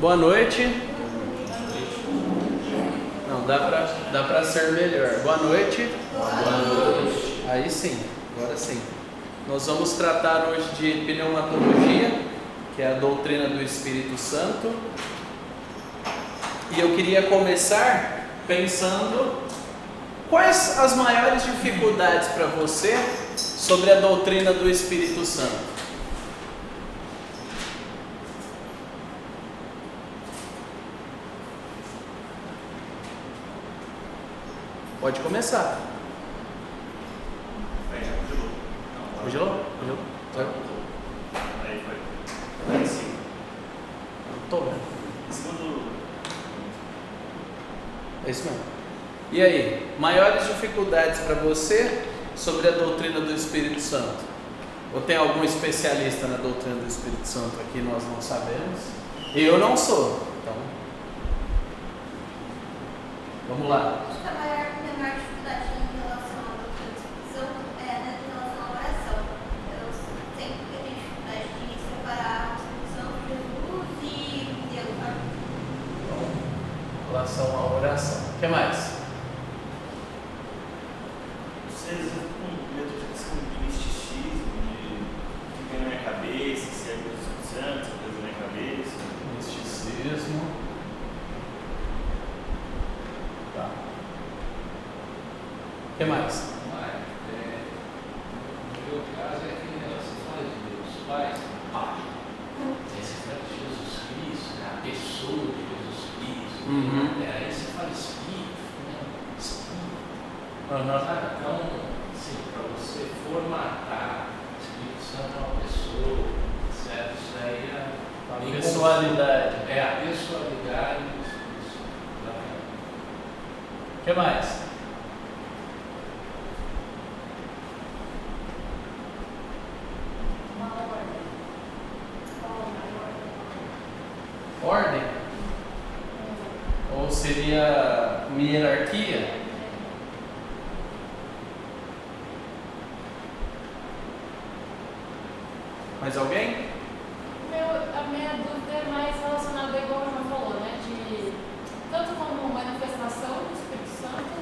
Boa noite. Não, dá pra ser melhor. Boa noite. Boa noite. Aí sim, agora sim. Nós vamos tratar hoje de pneumatologia, que é a doutrina do Espírito Santo. E eu queria começar pensando quais as maiores dificuldades para você sobre a doutrina do Espírito Santo. Pode começar. Congelou? Aí foi. Aí sim. Não tô vendo. Segundo. É isso mesmo. E aí, maiores dificuldades para você sobre a doutrina do Espírito Santo? Ou tem algum especialista na doutrina do Espírito Santo aqui? Nós não sabemos. Eu não sou. Então, vamos lá. Acho que a maior dificuldade em relação à doutrina do Espírito Santo é em relação à oração. Eu sempre tenho dificuldade de separar o Espírito Santo de Jesus e Deus. Em relação à oração. O que mais? Vocês com medo de misticismo, de que vem na minha cabeça, se é coisa do Espírito Santo, coisa na minha cabeça. Misticismo. Tá. O que mais? No meu caso é que você fala de Deus Pai, aí você fala de Jesus Cristo, né? A pessoa de Jesus Cristo, aí você fala Espírito, né? Espírito. Sabe? Então, assim, para você formatar o Espírito Santo é uma pessoa, certo? Isso daí é A pessoalidade. É a pessoalidade do Espírito Santo. O que mais? Uma ordem. Ordem? Ou seria uma hierarquia? Mais alguém? A minha dúvida é mais relacionada, igual o João falou, né? De tanto como manifestação do Espírito Santo,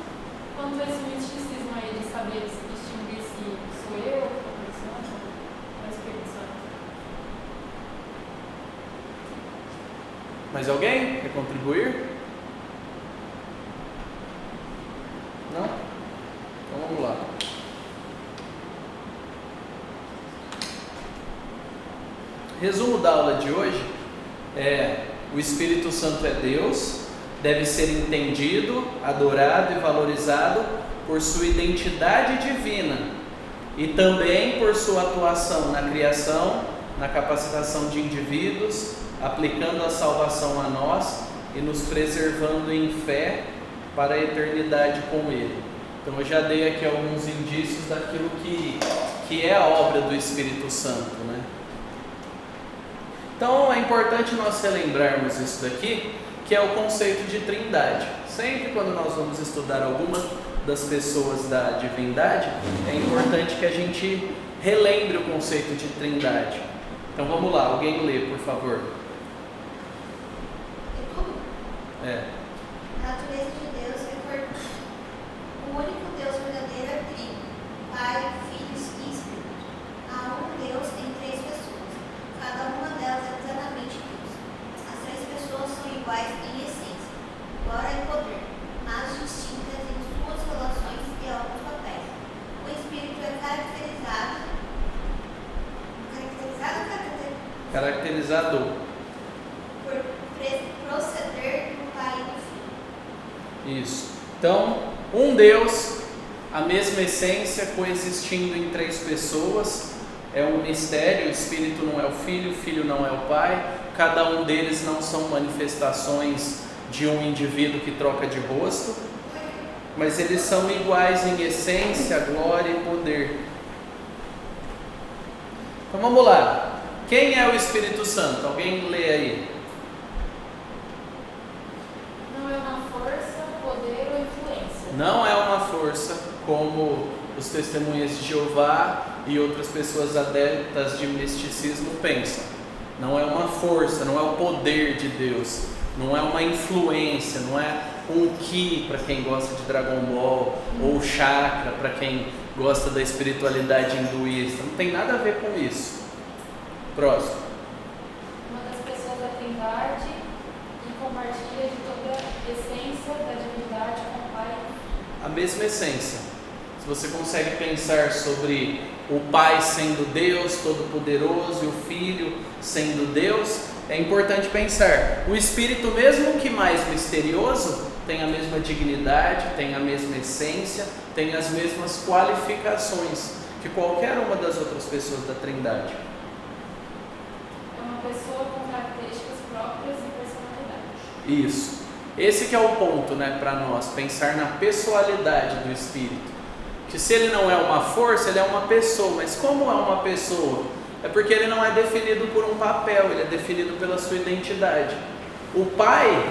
quanto esse misticismo aí de saber distinguir se sou eu, o Espírito Santo, ou o Espírito Santo. Mais alguém quer contribuir? Não? Então vamos lá. Resumo da aula de hoje é: o Espírito Santo é Deus, deve ser entendido, adorado e valorizado por sua identidade divina e também por sua atuação na criação, na capacitação de indivíduos, aplicando a salvação a nós e nos preservando em fé para a eternidade com Ele. Então eu já dei aqui alguns indícios daquilo que é a obra do Espírito Santo, né? Então é importante nós relembrarmos isso daqui, que é o conceito de trindade. Sempre quando nós vamos estudar alguma das pessoas da divindade, é importante que a gente relembre o conceito de trindade. Então vamos lá, alguém lê, por favor. E tudo? É. A natureza de Deus é corpo. O único Deus verdadeiro é Trino, Pai, Filho e Espírito. Há um Deus em três pessoas. Cada uma delas é plenamente Deus. As três pessoas são iguais em essência, glória e poder, mas distintas em suas relações e alguns papéis. O Espírito é Caracterizado por proceder do Pai e do Filho. Isso. Então, um Deus, a mesma essência, coexistindo em três pessoas. É um mistério, o Espírito não é o Filho não é o Pai. Cada um deles não são manifestações de um indivíduo que troca de rosto, mas eles são iguais em essência, glória e poder. Então vamos lá. Quem é o Espírito Santo? Alguém lê aí. Não é uma força, poder ou influência. Não é uma força como os testemunhas de Jeová e outras pessoas adeptas de misticismo pensam. não é uma força, não é o poder de Deus, não é uma influência, não é um Ki para quem gosta de Dragon Ball, ou chakra para quem gosta da espiritualidade hinduísta, não tem nada a ver com isso. Próximo. Uma das pessoas da Trindade e compartilha de toda a essência da divindade com o Pai. A mesma essência. Se você consegue pensar sobre o Pai sendo Deus Todo-Poderoso e o Filho sendo Deus, é importante pensar, o Espírito, mesmo que mais misterioso, tem a mesma dignidade, tem a mesma essência, tem as mesmas qualificações que qualquer uma das outras pessoas da Trindade. É uma pessoa com características próprias e personalidade. Isso. Esse que é o ponto, né, para nós, pensar na pessoalidade do Espírito. Que se ele não é uma força, ele é uma pessoa. Mas como é uma pessoa? É porque ele não é definido por um papel, ele é definido pela sua identidade. O Pai,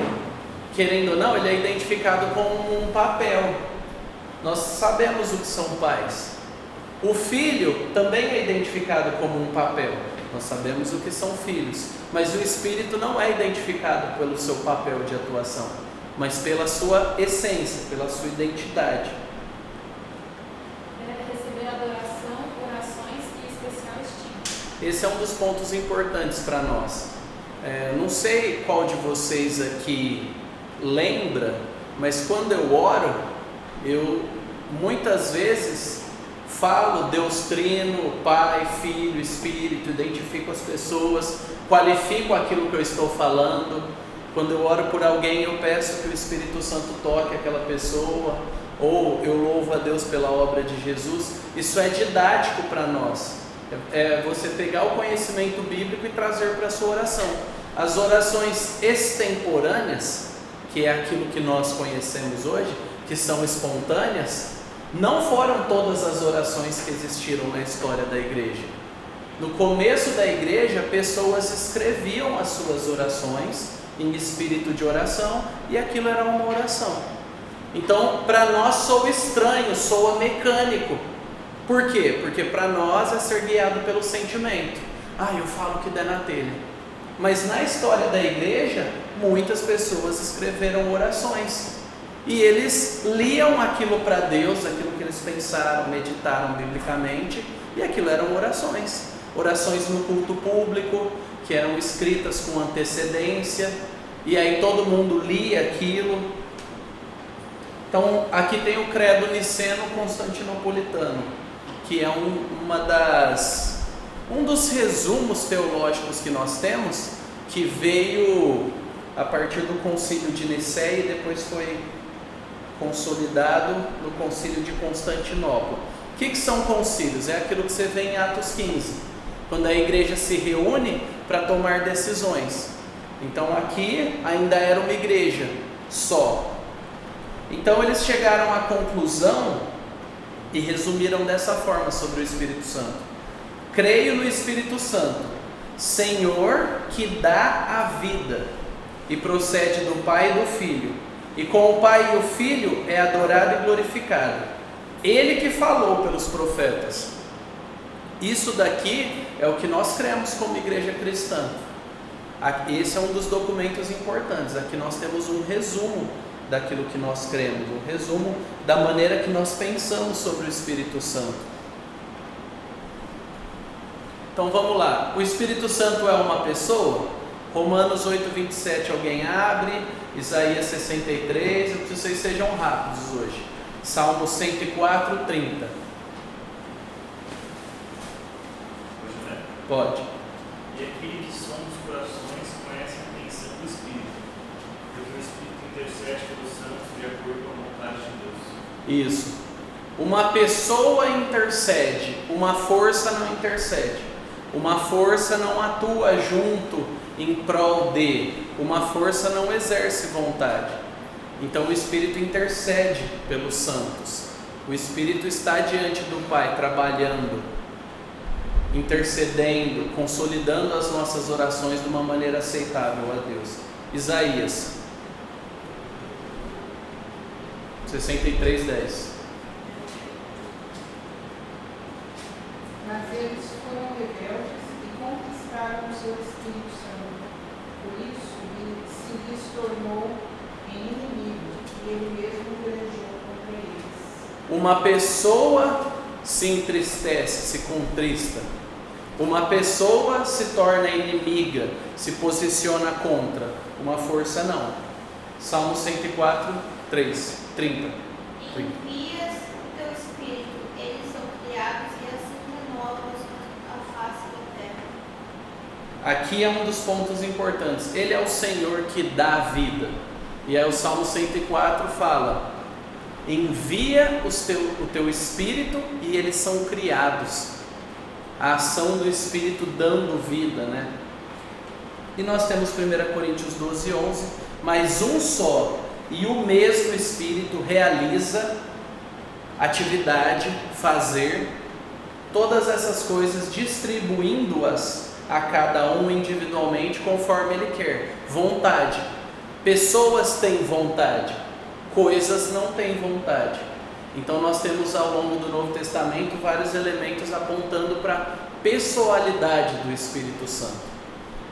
querendo ou não, ele é identificado como um papel. Nós sabemos o que são pais. O Filho também é identificado como um papel. Nós sabemos o que são filhos. Mas o Espírito não é identificado pelo seu papel de atuação, mas pela sua essência, pela sua identidade. Receber adoração, orações e especial estima. Esse é um dos pontos importantes para nós. Não sei qual de vocês aqui lembra, mas quando eu oro, eu muitas vezes falo Deus Trino, Pai, Filho, Espírito, identifico as pessoas, qualifico aquilo que eu estou falando. Quando eu oro por alguém, eu peço que o Espírito Santo toque aquela pessoa, ou eu louvo a Deus pela obra de Jesus. Isso é didático para nós. É você pegar o conhecimento bíblico e trazer para a sua oração. As orações extemporâneas, que é aquilo que nós conhecemos hoje, que são espontâneas, não foram todas as orações que existiram na história da igreja. No começo da igreja, pessoas escreviam as suas orações em espírito de oração, e aquilo era uma oração. Então, para nós soa estranho, soa mecânico. Por quê? Porque para nós é ser guiado pelo sentimento. Eu falo o que der na telha. Mas na história da igreja, muitas pessoas escreveram orações. E eles liam aquilo para Deus, aquilo que eles pensaram, meditaram biblicamente, e aquilo eram orações. Orações no culto público, que eram escritas com antecedência, e aí todo mundo lia aquilo. Então, aqui tem o credo niceno-constantinopolitano, que é um dos resumos teológicos que nós temos, que veio a partir do concílio de Nicéia e depois foi consolidado no concílio de Constantinopla. O que são concílios? É aquilo que você vê em Atos 15, quando a igreja se reúne para tomar decisões. Então aqui ainda era uma igreja só. Então eles chegaram à conclusão e resumiram dessa forma sobre o Espírito Santo: creio no Espírito Santo, Senhor que dá a vida, e procede do Pai e do Filho, e com o Pai e o Filho é adorado e glorificado, Ele que falou pelos profetas. Isso daqui é o que nós cremos como igreja cristã. Esse é um dos documentos importantes. Aqui nós temos um resumo daquilo que nós cremos, um resumo da maneira que nós pensamos sobre o Espírito Santo. Então vamos lá, o Espírito Santo é uma pessoa? Romanos 8:27, alguém abre, Isaías 63, eu preciso que vocês sejam rápidos hoje. Salmo 104:30. Pode. E aquele que som dos corações conhece a intenção do Espírito, porque o Espírito intercede pelos santos de acordo com a vontade de Deus. Isso. Uma pessoa intercede, uma força não intercede. Uma força não atua junto em prol de, uma força não exerce vontade. Então o Espírito intercede pelos santos. O Espírito está diante do Pai, trabalhando, intercedendo, consolidando as nossas orações de uma maneira aceitável a Deus. Isaías 63:10. Mas eles foram rebeldes e conquistaram afrontaram o seu Espírito Santo. Por isso, se lhes tornou inimigo, e ele mesmo pelejou contra eles. Uma pessoa se entristece, se contrista. Uma pessoa se torna inimiga, se posiciona contra. Uma força não. Salmo 104, 3, 30. Envias o teu Espírito, eles são criados e assim renovas a face da terra. Aqui é um dos pontos importantes. Ele é o Senhor que dá a vida. E aí o Salmo 104 fala: envia o teu Espírito e eles são criados. A ação do Espírito dando vida, né? E nós temos 1 Coríntios 12, 11. Mas um só e o mesmo Espírito realiza atividade, fazer todas essas coisas, distribuindo-as a cada um individualmente conforme ele quer. Vontade. Pessoas têm vontade, coisas não têm vontade. Então nós temos ao longo do Novo Testamento vários elementos apontando para a pessoalidade do Espírito Santo.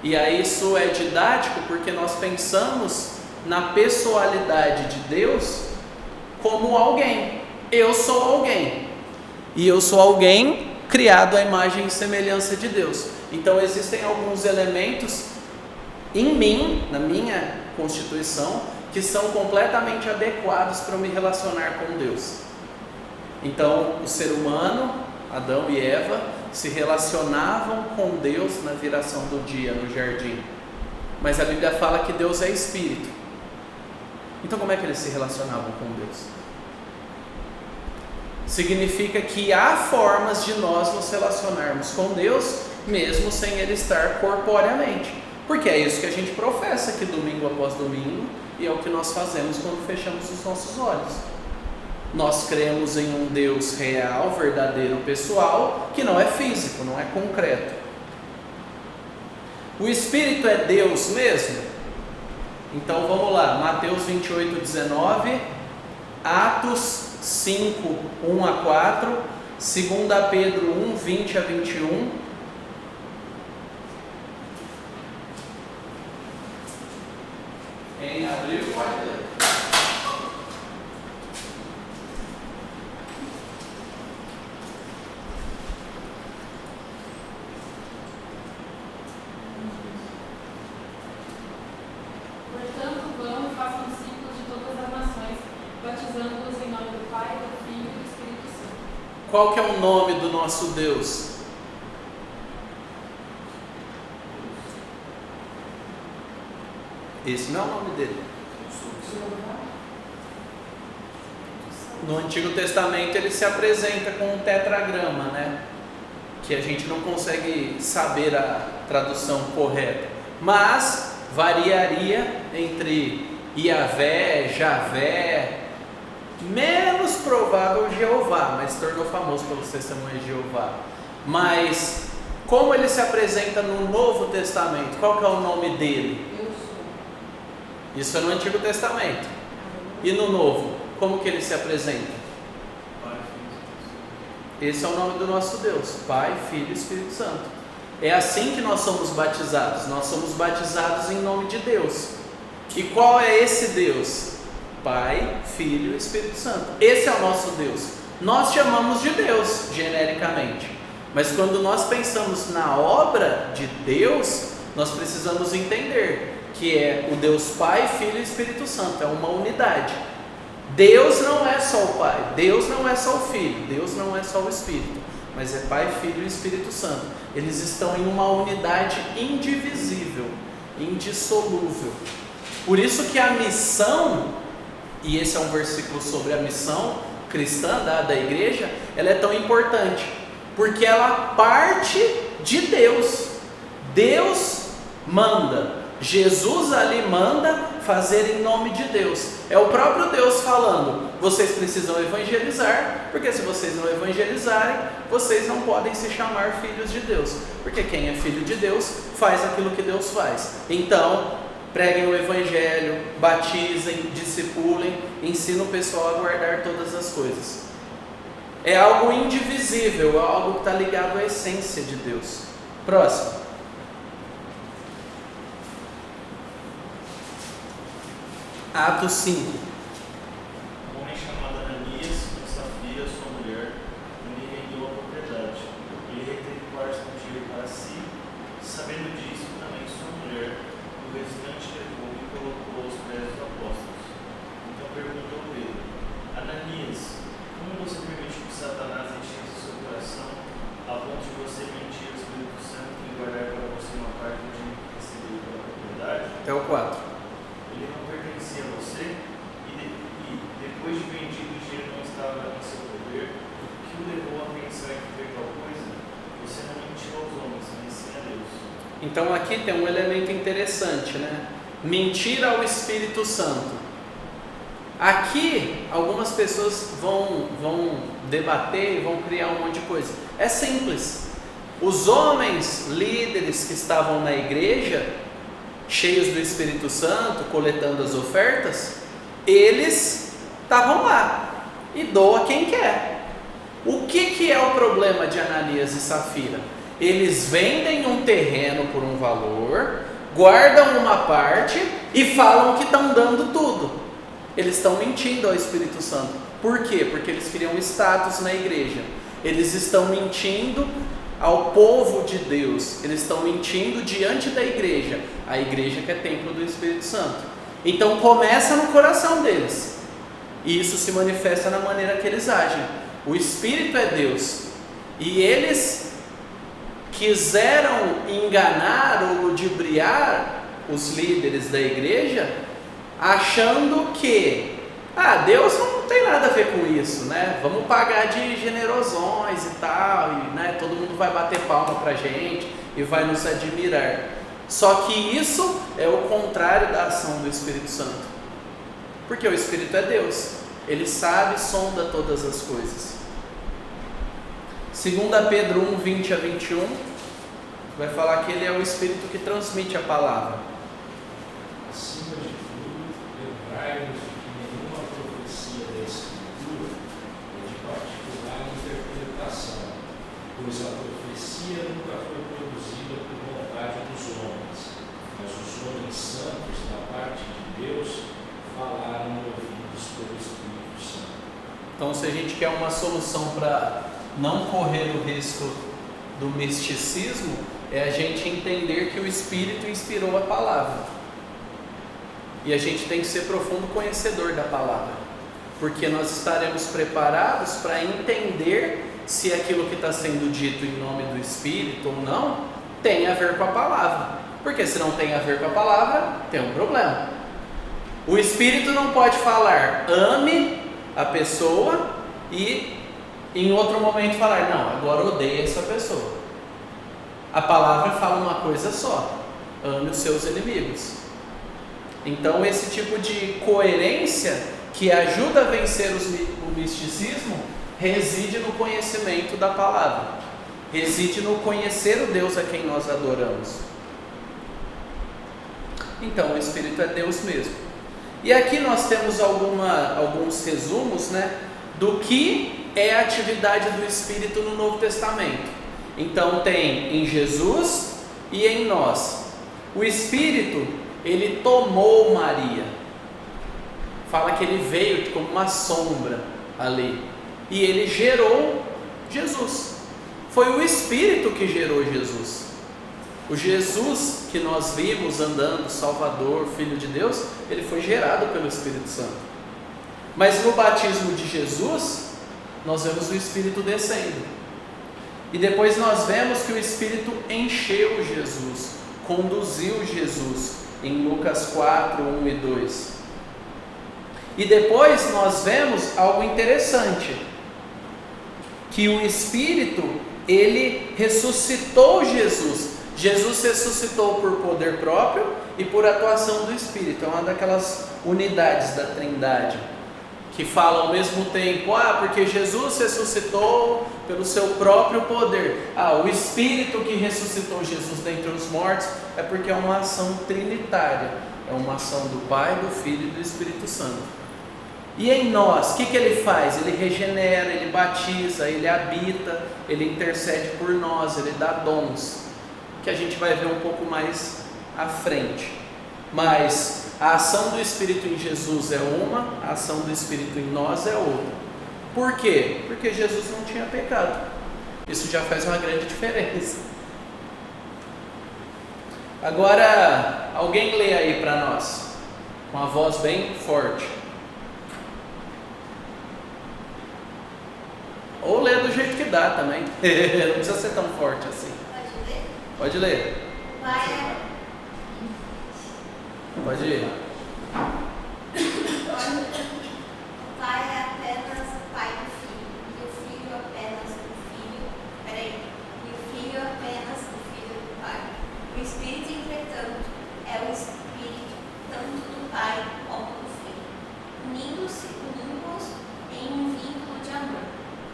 E aí isso é didático porque nós pensamos na pessoalidade de Deus como alguém. Eu sou alguém. E eu sou alguém criado à imagem e semelhança de Deus. Então existem alguns elementos em mim, na minha constituição, que são completamente adequados para eu me relacionar com Deus. Então o ser humano, Adão e Eva, se relacionavam com Deus na viração do dia no jardim. Mas a Bíblia fala que Deus é Espírito. Então como é que eles se relacionavam com Deus? Significa que há formas de nós nos relacionarmos com Deus, mesmo sem Ele estar corporeamente. Porque é isso que a gente professa aqui domingo após domingo, e é o que nós fazemos quando fechamos os nossos olhos. Nós cremos em um Deus real, verdadeiro, pessoal, que não é físico, não é concreto. O Espírito é Deus mesmo? Então vamos lá, Mateus 28, 19, Atos 5, 1 a 4, 2 Pedro 1, 20 a 21. Quem abriu pode ler. Qual que é o nome do nosso Deus? Esse não é o nome dele. No Antigo Testamento ele se apresenta com um tetragrama, né? Que a gente não consegue saber a tradução correta, mas variaria entre Iavé, Javé, menos provável Jeová, mas se tornou famoso pelos testemunhos de Jeová. Mas como ele se apresenta no Novo Testamento? Qual que é o nome dele? Eu sou. Isso é no Antigo Testamento. E no Novo, como que ele se apresenta? Esse é o nome do nosso Deus, Pai, Filho e Espírito Santo. É assim que nós somos batizados. Nós somos batizados em nome de Deus. E qual é esse Deus? Pai, Filho e Espírito Santo. Esse é o nosso Deus. Nós chamamos de Deus, genericamente. Mas quando nós pensamos na obra de Deus, nós precisamos entender que é o Deus Pai, Filho e Espírito Santo. É uma unidade. Deus não é só o Pai, Deus não é só o Filho, Deus não é só o Espírito, mas é Pai, Filho e Espírito Santo. Eles estão em uma unidade indivisível, indissolúvel. Por isso que a missão, e esse é um versículo sobre a missão cristã da igreja, ela é tão importante, porque ela parte de Deus. Deus manda, Jesus ali manda fazer em nome de Deus. É o próprio Deus falando: vocês precisam evangelizar, porque se vocês não evangelizarem, vocês não podem se chamar filhos de Deus, porque quem é filho de Deus faz aquilo que Deus faz. Então, preguem o evangelho, batizem, discipulem, ensinem o pessoal a guardar todas as coisas. É algo indivisível, é algo que está ligado à essência de Deus. Próximo. Atos 5. Um homem chamado Ananias, com Safira, sua mulher, lhe vendeu a propriedade. Ele reteve parte do dinheiro para si. Sabendo disso, também sua mulher, o restante levou e colocou aos pés dos apóstolos. Então perguntou Pedro: Ananias, como você permitiu que Satanás enchesse seu coração a ponto de você mentir ao Espírito Santo e guardar para você uma parte do dinheiro que recebeu pela propriedade? Até o 4. Ele não pertencia a você e depois de vendido o dinheiro não estava em seu poder. O que o levou a pensar que fez tal coisa? Você não mentiu aos homens, mas sim a Deus. Então aqui tem um elemento interessante, né? Mentir ao Espírito Santo. Aqui algumas pessoas vão debater e vão criar um monte de coisa. É simples. Os homens líderes que estavam na igreja, cheios do Espírito Santo, coletando as ofertas, eles estavam lá e doa quem quer. O que é o problema de Ananias e Safira? Eles vendem um terreno por um valor, guardam uma parte e falam que estão dando tudo. Eles estão mentindo ao Espírito Santo. Por quê? Porque eles queriam status na igreja. Eles estão mentindo ao povo de Deus. Eles estão mentindo diante da igreja. A igreja que é templo do Espírito Santo. Então começa no coração deles. E isso se manifesta na maneira que eles agem. O Espírito é Deus. E eles quiseram enganar ou ludibriar os líderes da igreja, achando que Deus não tem nada a ver com isso, né? Vamos pagar de generosões e tal, e, né, todo mundo vai bater palma pra gente e vai nos admirar. Só que isso é o contrário da ação do Espírito Santo, porque o Espírito é Deus, ele sabe, sonda todas as coisas. 2 Pedro 1, 20 a 21 vai falar que ele é o Espírito que transmite a palavra. Acima de tudo, lembrai-nos de que nenhuma profecia da Escritura é de particular interpretação, pois a profecia nunca foi produzida por vontade dos homens, mas os homens santos, da parte de Deus, falaram ouvidos pelo Espírito Santo. Então, se a gente quer uma solução para não correr o risco do misticismo, é a gente entender que o Espírito inspirou a palavra. E a gente tem que ser profundo conhecedor da palavra, porque nós estaremos preparados para entender se aquilo que está sendo dito em nome do Espírito ou não tem a ver com a palavra. Porque se não tem a ver com a palavra, tem um problema. O Espírito não pode falar ame a pessoa e em outro momento falar não, agora odeia essa pessoa. A palavra fala uma coisa só: ame os seus inimigos. Então esse tipo de coerência que ajuda a vencer o misticismo reside no conhecimento da palavra, reside no conhecer o Deus a quem nós adoramos. Então o Espírito é Deus mesmo. E aqui nós temos alguns resumos, né, do que é a atividade do Espírito no Novo Testamento. Então tem em Jesus e em nós. O Espírito, ele tomou Maria. Fala que ele veio como uma sombra ali. E ele gerou Jesus. Foi o Espírito que gerou Jesus. O Jesus que nós vimos andando, Salvador, Filho de Deus, ele foi gerado pelo Espírito Santo. Mas no batismo de Jesus, nós vemos o Espírito descendo. E depois nós vemos que o Espírito encheu Jesus, conduziu Jesus, em Lucas 4, 1 e 2. E depois nós vemos algo interessante, que o Espírito, ele ressuscitou Jesus. Jesus ressuscitou por poder próprio e por atuação do Espírito. É uma daquelas unidades da Trindade que falam ao mesmo tempo, porque Jesus ressuscitou pelo seu próprio poder. O Espírito que ressuscitou Jesus dentre os mortos é porque é uma ação trinitária, é uma ação do Pai, do Filho e do Espírito Santo. E em nós, o que ele faz? Ele regenera, ele batiza, ele habita, ele intercede por nós, ele dá dons, que a gente vai ver um pouco mais à frente. mas a ação do Espírito em Jesus é uma, a ação do Espírito em nós é outra. Por quê? Porque Jesus não tinha pecado. Isso já faz uma grande diferença. Agora, alguém lê aí para nós, com a voz bem forte. Ou lê do jeito que dá também. Não precisa ser tão forte assim. Pode ler? Pode ler. Pai Pode ir. O pai é apenas o pai do filho, e o filho apenas o filho. E o filho apenas o filho do pai. O Espírito, entretanto, é o Espírito tanto do pai como do filho, unindo-os em um vínculo de amor.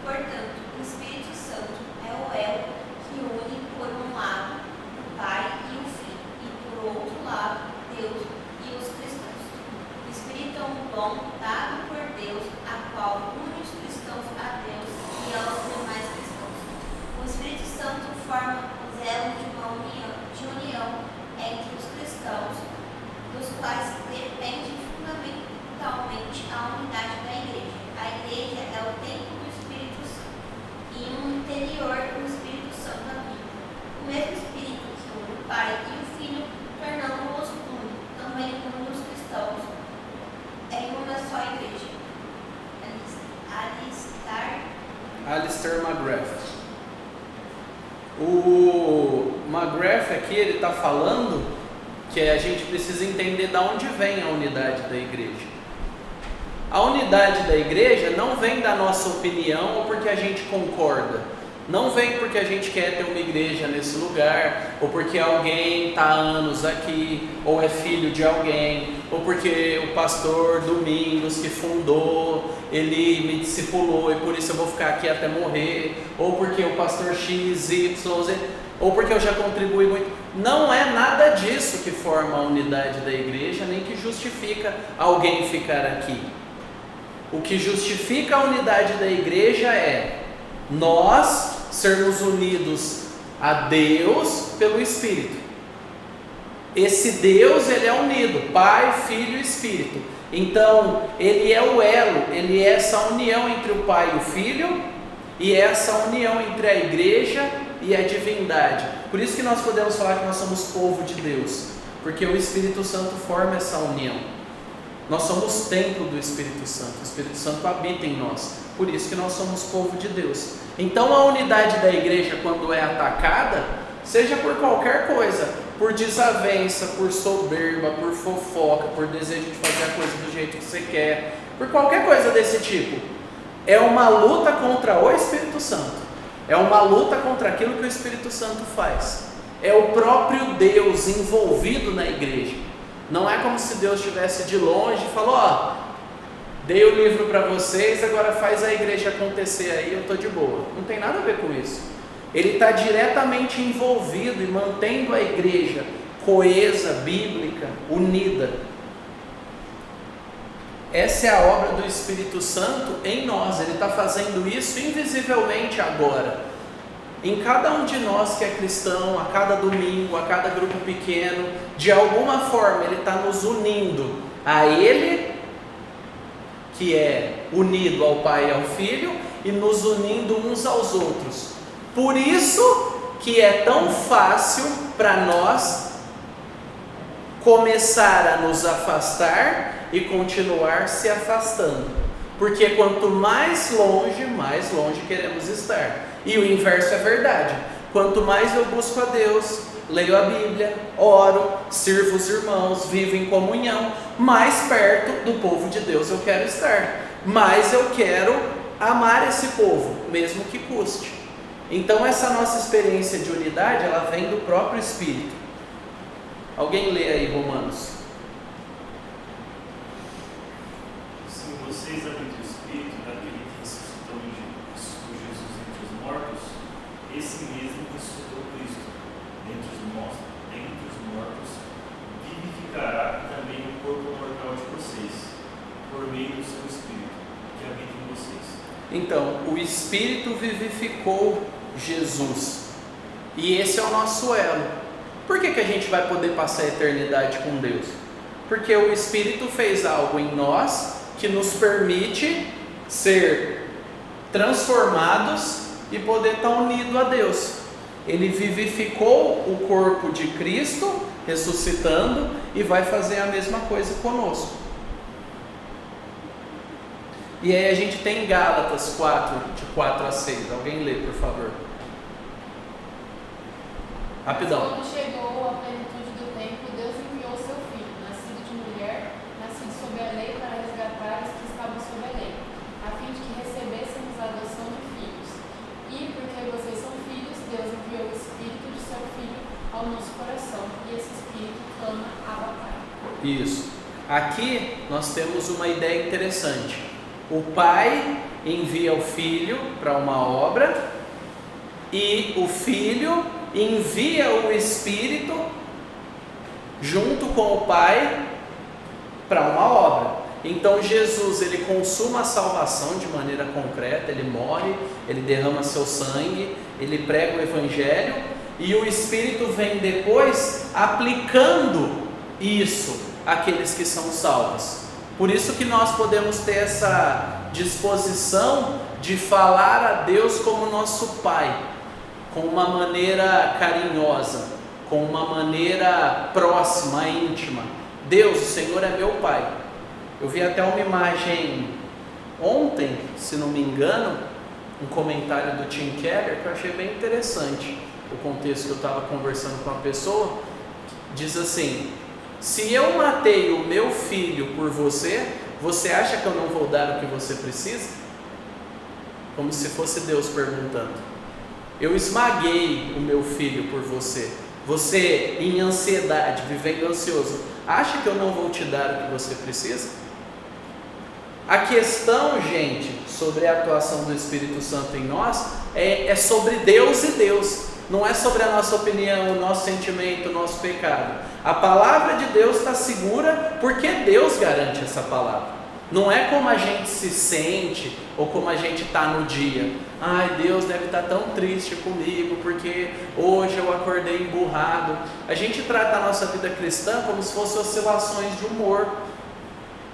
Portanto, o Espírito Santo é o elo que une, por um lado, o pai e o filho, e por outro lado, Deus e os cristãos. O Espírito é um dom dado por Deus, a qual une os cristãos a Deus e aos demais cristãos. O Espírito Santo forma o elo de uma união entre os cristãos, dos quais depende fundamentalmente a unidade da igreja. A igreja é o templo do Espírito Santo, e no interior o Espírito Santo habita. O mesmo Espírito que une o Pai e o Filho, tornando-os um, também une os cristãos em uma só igreja. Alistair McGrath. O McGrath aqui, ele está falando que a gente precisa entender de onde vem a unidade da igreja. A unidade da igreja não vem da nossa opinião ou porque a gente concorda. Não vem porque a gente quer ter uma igreja nesse lugar, ou porque alguém está há anos aqui, ou é filho de alguém, ou porque o pastor Domingos que fundou, ele me discipulou e por isso eu vou ficar aqui até morrer, ou porque o pastor X, Y, Z, ou porque eu já contribuí muito. Não é nada disso que forma a unidade da igreja, nem que justifica alguém ficar aqui. O que justifica a unidade da igreja é nós sermos unidos a Deus pelo Espírito. Esse Deus, ele é unido, Pai, Filho e Espírito. Então, ele é o elo, ele é essa união entre o Pai e o Filho, e essa união entre a igreja e a divindade. Por isso que nós podemos falar que nós somos povo de Deus, porque o Espírito Santo forma essa união. Nós somos templo do Espírito Santo, o Espírito Santo habita em nós, por isso que nós somos povo de Deus. Então a unidade da igreja, quando é atacada, seja por qualquer coisa, por desavença, por soberba, por fofoca, por desejo de fazer a coisa do jeito que você quer, por qualquer coisa desse tipo, é uma luta contra o Espírito Santo, é uma luta contra aquilo que o Espírito Santo faz, é o próprio Deus envolvido na igreja. Não é como se Deus estivesse de longe e falou, ó, dei o livro para vocês, agora faz a igreja acontecer aí, eu estou de boa. Não tem nada a ver com isso. Ele está diretamente envolvido e mantendo a igreja coesa, bíblica, unida. Essa é a obra do Espírito Santo em nós. Ele está fazendo isso invisivelmente agora. Em cada um de nós que é cristão, a cada domingo, a cada grupo pequeno, de alguma forma Ele está nos unindo a Ele, que é unido ao Pai e ao Filho, e nos unindo uns aos outros. Por isso que é tão fácil para nós começar a nos afastar e continuar se afastando. Porque quanto mais longe queremos estar. E o inverso é verdade. Quanto mais eu busco a Deus, leio a Bíblia, oro, sirvo os irmãos, vivo em comunhão, mais perto do povo de Deus eu quero estar. Mais eu quero amar esse povo, mesmo que custe. Então essa nossa experiência de unidade, ela vem do próprio Espírito. Alguém lê aí Romanos. Se vocês habitam o Espírito daquele que ressuscitou Jesus entre os mortos, esse mesmo ressuscitou Cristo dentre os mortos, vivificará também o corpo mortal de vocês, por meio do seu Espírito, que habita em vocês. Então, o Espírito vivificou Jesus, e esse é o nosso elo. Por que a gente vai poder passar a eternidade com Deus? Porque o Espírito fez algo em nós que nos permite ser transformados e poder estar unido a Deus. Ele vivificou o corpo de Cristo, ressuscitando, e vai fazer a mesma coisa conosco. E aí a gente tem Gálatas 4, de 4 a 6. Alguém lê, por favor. Rapidão. Quando chegou a plenitude do tempo, Deus enviou seu Filho, nascido de mulher, nascido sob a lei, para resgatar os que estavam sob a lei, a fim de que recebêssemos a adoção de filhos. E, porque vocês são filhos, Deus enviou o Espírito de seu Filho ao nosso coração, e esse Espírito clama Abba Pai. Isso. Aqui nós temos uma ideia interessante. O Pai envia o Filho para uma obra, e o Filho envia o Espírito junto com o Pai para uma obra. Então Jesus, ele consuma a salvação de maneira concreta, ele morre, ele derrama seu sangue, ele prega o Evangelho, e o Espírito vem depois aplicando isso àqueles que são salvos. Por isso que nós podemos ter essa disposição de falar a Deus como nosso Pai, com uma maneira carinhosa, com uma maneira próxima, íntima. Deus, o Senhor é meu Pai. Eu vi até uma imagem ontem, se não me engano, um comentário do Tim Keller, que eu achei bem interessante. O contexto que eu estava conversando com a pessoa, diz assim: se eu matei o meu filho por você, você acha que eu não vou dar o que você precisa? Como se fosse Deus perguntando. Eu esmaguei o meu filho por você. Você, em ansiedade, vivendo ansioso, acha que eu não vou te dar o que você precisa? A questão, gente, sobre a atuação do Espírito Santo em nós é sobre Deus e Deus. Não é sobre a nossa opinião, o nosso sentimento, o nosso pecado. A palavra de Deus está segura porque Deus garante essa palavra. Não é como a gente se sente ou como a gente está no dia. Ai, Deus deve estar tão triste comigo porque hoje eu acordei emburrado. A gente trata a nossa vida cristã como se fossem oscilações de humor.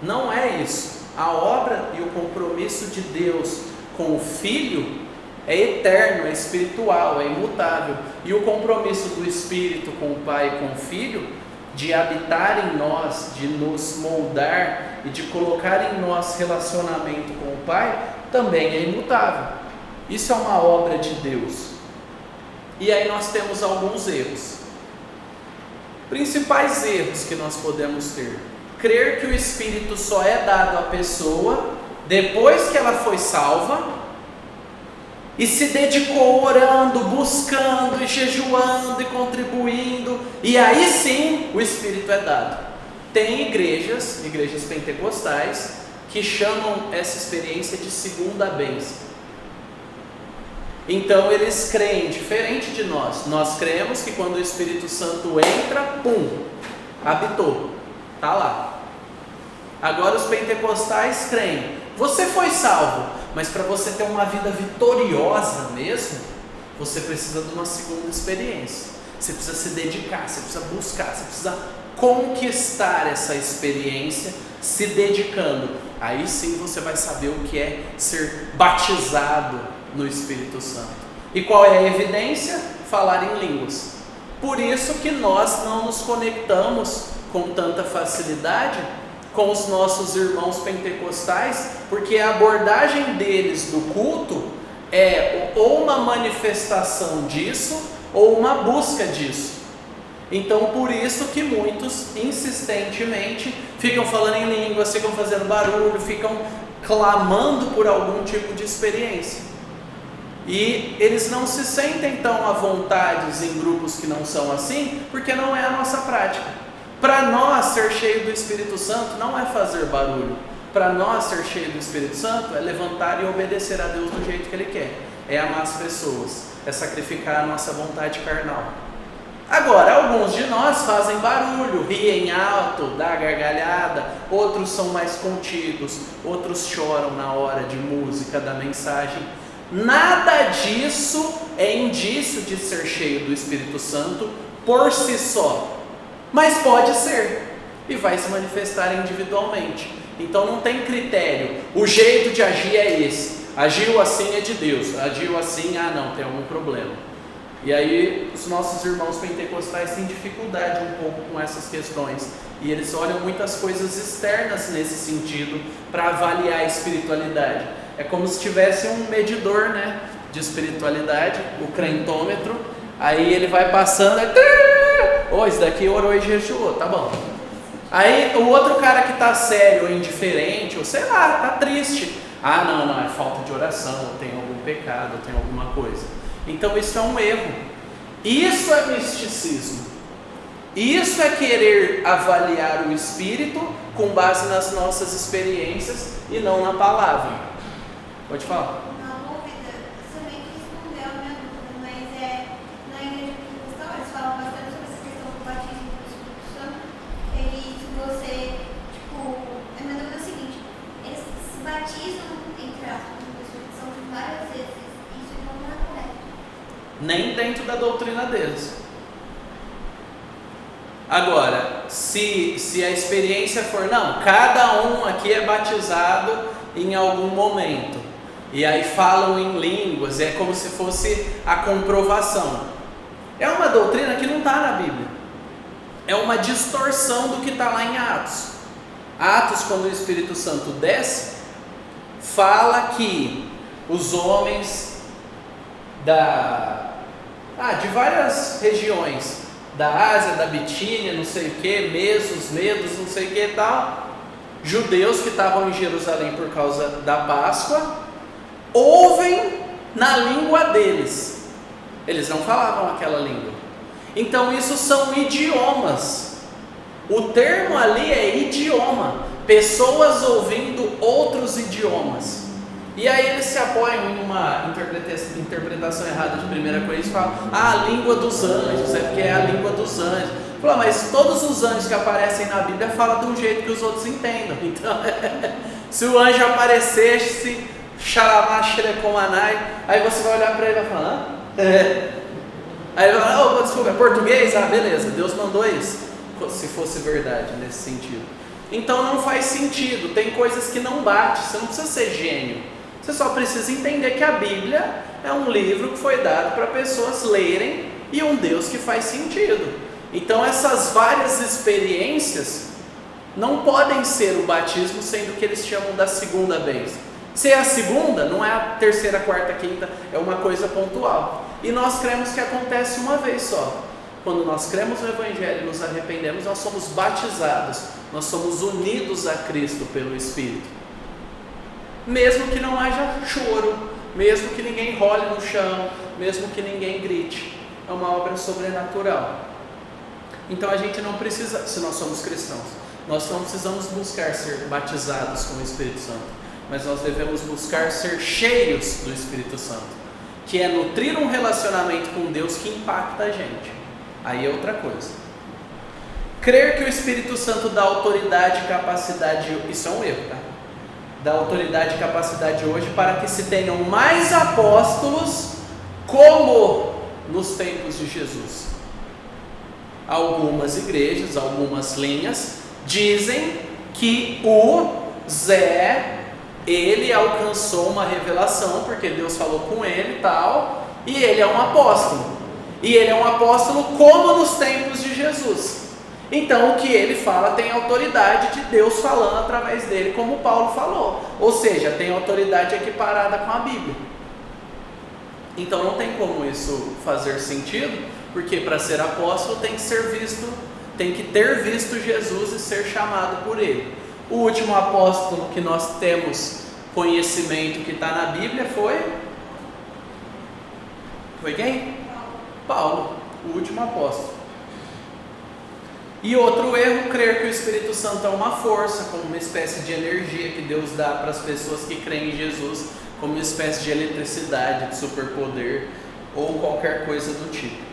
Não é isso. A obra e o compromisso de Deus com o Filho é eterno, é espiritual, é imutável. E o compromisso do Espírito com o Pai e com o Filho, de habitar em nós, de nos moldar e de colocar em nós relacionamento com o Pai, também é imutável. Isso é uma obra de Deus. E aí nós temos alguns erros. Principais erros que nós podemos ter: crer que o Espírito só é dado à pessoa depois que ela foi salva e se dedicou orando, buscando e jejuando e contribuindo, e aí sim o Espírito é dado. Tem igrejas pentecostais, que chamam essa experiência de segunda bênção. Então eles creem diferente de nós. Nós cremos que quando o Espírito Santo entra, pum, habitou, está lá. Agora os pentecostais creem: você foi salvo, mas para você ter uma vida vitoriosa mesmo, você precisa de uma segunda experiência. Você precisa se dedicar, você precisa buscar, você precisa conquistar essa experiência, se dedicando. Aí sim você vai saber o que é ser batizado no Espírito Santo. E qual é a evidência? Falar em línguas. Por isso que nós não nos conectamos com tanta facilidade com os nossos irmãos pentecostais, porque a abordagem deles do culto é ou uma manifestação disso, ou uma busca disso. Então por isso que muitos insistentemente ficam falando em línguas, ficam fazendo barulho, ficam clamando por algum tipo de experiência. E eles não se sentem tão à vontade em grupos que não são assim, porque não é a nossa prática. Para nós, ser cheio do Espírito Santo não é fazer barulho. Para nós, ser cheio do Espírito Santo é levantar e obedecer a Deus do jeito que Ele quer. É amar as pessoas, é sacrificar a nossa vontade carnal. Agora, alguns de nós fazem barulho, riem alto, dá gargalhada, outros são mais contidos, outros choram na hora de música, da mensagem. Nada disso é indício de ser cheio do Espírito Santo por si só. Mas pode ser. e vai se manifestar individualmente. Então não tem critério, o jeito de agir é esse, agiu assim é de Deus, agiu assim, não, tem algum problema. E aí os nossos irmãos pentecostais têm dificuldade um pouco com essas questões, e eles olham muitas coisas externas nesse sentido para avaliar a espiritualidade. É como se tivesse um medidor, né, de espiritualidade, o crentômetro, aí ele vai passando, esse daqui orou e jejuou, tá bom. Aí o outro cara que está sério ou indiferente, ou sei lá, está triste, não, é falta de oração, tem algum pecado, tem alguma coisa. Então isso é um erro. Isso é misticismo. Isso é querer avaliar o espírito com base nas nossas experiências e não na palavra. Pode falar. Uma dúvida, você meio que respondeu a minha dúvida, mas na igreja pentecostal eles falam bastante sobre essa questão do batismo do Espírito Santo. Se você, a minha dúvida é o seguinte, eles se batizam, entre aspas, no Espírito Santo várias vezes, isso então não é correto. Nem dentro da doutrina deles. Agora, se a experiência for, cada um aqui é batizado em algum momento, e aí falam em línguas, é como se fosse a comprovação. É uma doutrina que não está na Bíblia, é uma distorção do que está lá em Atos. Atos, quando o Espírito Santo desce, fala que os homens de várias regiões, da Ásia, da Bitínia, não sei o que, Medos, não sei o que e tal, judeus que estavam em Jerusalém por causa da Páscoa, ouvem na língua deles. Eles não falavam aquela língua. Então isso são idiomas. O termo ali é idioma, pessoas ouvindo outros idiomas. E aí eles se apoiam em uma interpretação errada de 1 Coríntios e falam, a língua dos anjos, é porque é a língua dos anjos. Fala, mas todos os anjos que aparecem na Bíblia falam de um jeito que os outros entendam. Então, se o anjo aparecesse, xaramá, xerecomanai, aí você vai olhar para ele e vai falar, Aí ele vai falar, desculpa, é português? Beleza, Deus mandou isso, se fosse verdade nesse sentido. Então não faz sentido, tem coisas que não bate, você não precisa ser gênio. Você só precisa entender que a Bíblia é um livro que foi dado para pessoas lerem e um Deus que faz sentido. Então essas várias experiências não podem ser o batismo, sendo que eles chamam da segunda vez. Se é a segunda, não é a terceira, quarta, quinta, é uma coisa pontual. E nós cremos que acontece uma vez só. Quando nós cremos no Evangelho e nos arrependemos, nós somos batizados, nós somos unidos a Cristo pelo Espírito. Mesmo que não haja choro, mesmo que ninguém role no chão, mesmo que ninguém grite, é uma obra sobrenatural. Então a gente não precisa, se nós somos cristãos, nós não precisamos buscar ser batizados com o Espírito Santo, mas nós devemos buscar ser cheios do Espírito Santo, que é nutrir um relacionamento com Deus que impacta a gente. Aí é outra coisa. Crer que o Espírito Santo dá autoridade e capacidade, isso é um erro, tá? Dá autoridade e capacidade hoje para que se tenham mais apóstolos como nos tempos de Jesus. Algumas igrejas, algumas linhas dizem que o Zé, ele alcançou uma revelação porque Deus falou com ele e tal, e ele é um apóstolo. E ele é um apóstolo como nos tempos de Jesus. Então o que ele fala tem autoridade de Deus falando através dele, como Paulo falou. Ou seja, tem autoridade equiparada com a Bíblia. Então não tem como isso fazer sentido, porque para ser apóstolo tem que ter visto Jesus e ser chamado por ele. O último apóstolo que nós temos conhecimento que está na Bíblia foi quem? Paulo, o último apóstolo. E outro erro, crer que o Espírito Santo é uma força, como uma espécie de energia que Deus dá para as pessoas que creem em Jesus, como uma espécie de eletricidade, de superpoder, ou qualquer coisa do tipo.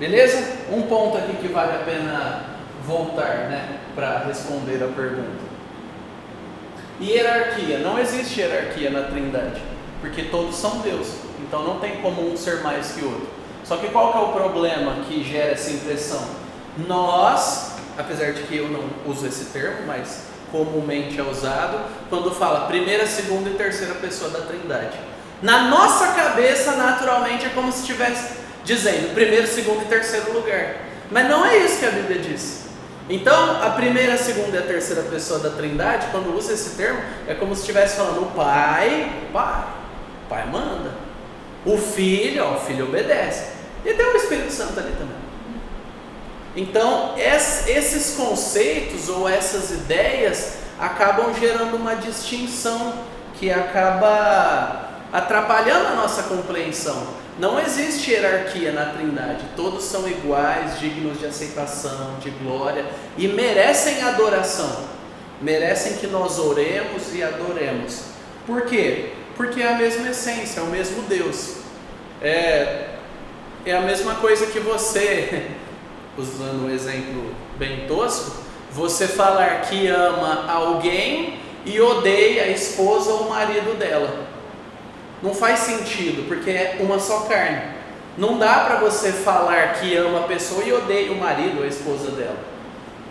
Beleza? Um ponto aqui que vale a pena voltar, para responder a pergunta. Hierarquia. Não existe hierarquia na Trindade, porque todos são Deus, então não tem como um ser mais que o outro. Só que qual que é o problema que gera essa impressão? Nós apesar de que eu não uso esse termo, mas comumente é usado, quando fala primeira, segunda e terceira pessoa da Trindade. Na nossa cabeça, naturalmente, é como se estivesse dizendo primeiro, segundo e terceiro lugar. Mas não é isso que a Bíblia diz. Então, a primeira, segunda e a terceira pessoa da Trindade, quando usa esse termo, é como se estivesse falando o Pai manda. O Filho obedece. E tem o Espírito Santo ali também. Então, esses conceitos ou essas ideias acabam gerando uma distinção que acaba atrapalhando a nossa compreensão. Não existe hierarquia na Trindade, todos são iguais, dignos de aceitação, de glória e merecem adoração, merecem que nós oremos e adoremos. Por quê? Porque é a mesma essência, é o mesmo Deus. É a mesma coisa que você, usando um exemplo bem tosco, você falar que ama alguém e odeia a esposa ou o marido dela. Não faz sentido, porque é uma só carne. Não dá para você falar que ama a pessoa e odeia o marido ou a esposa dela.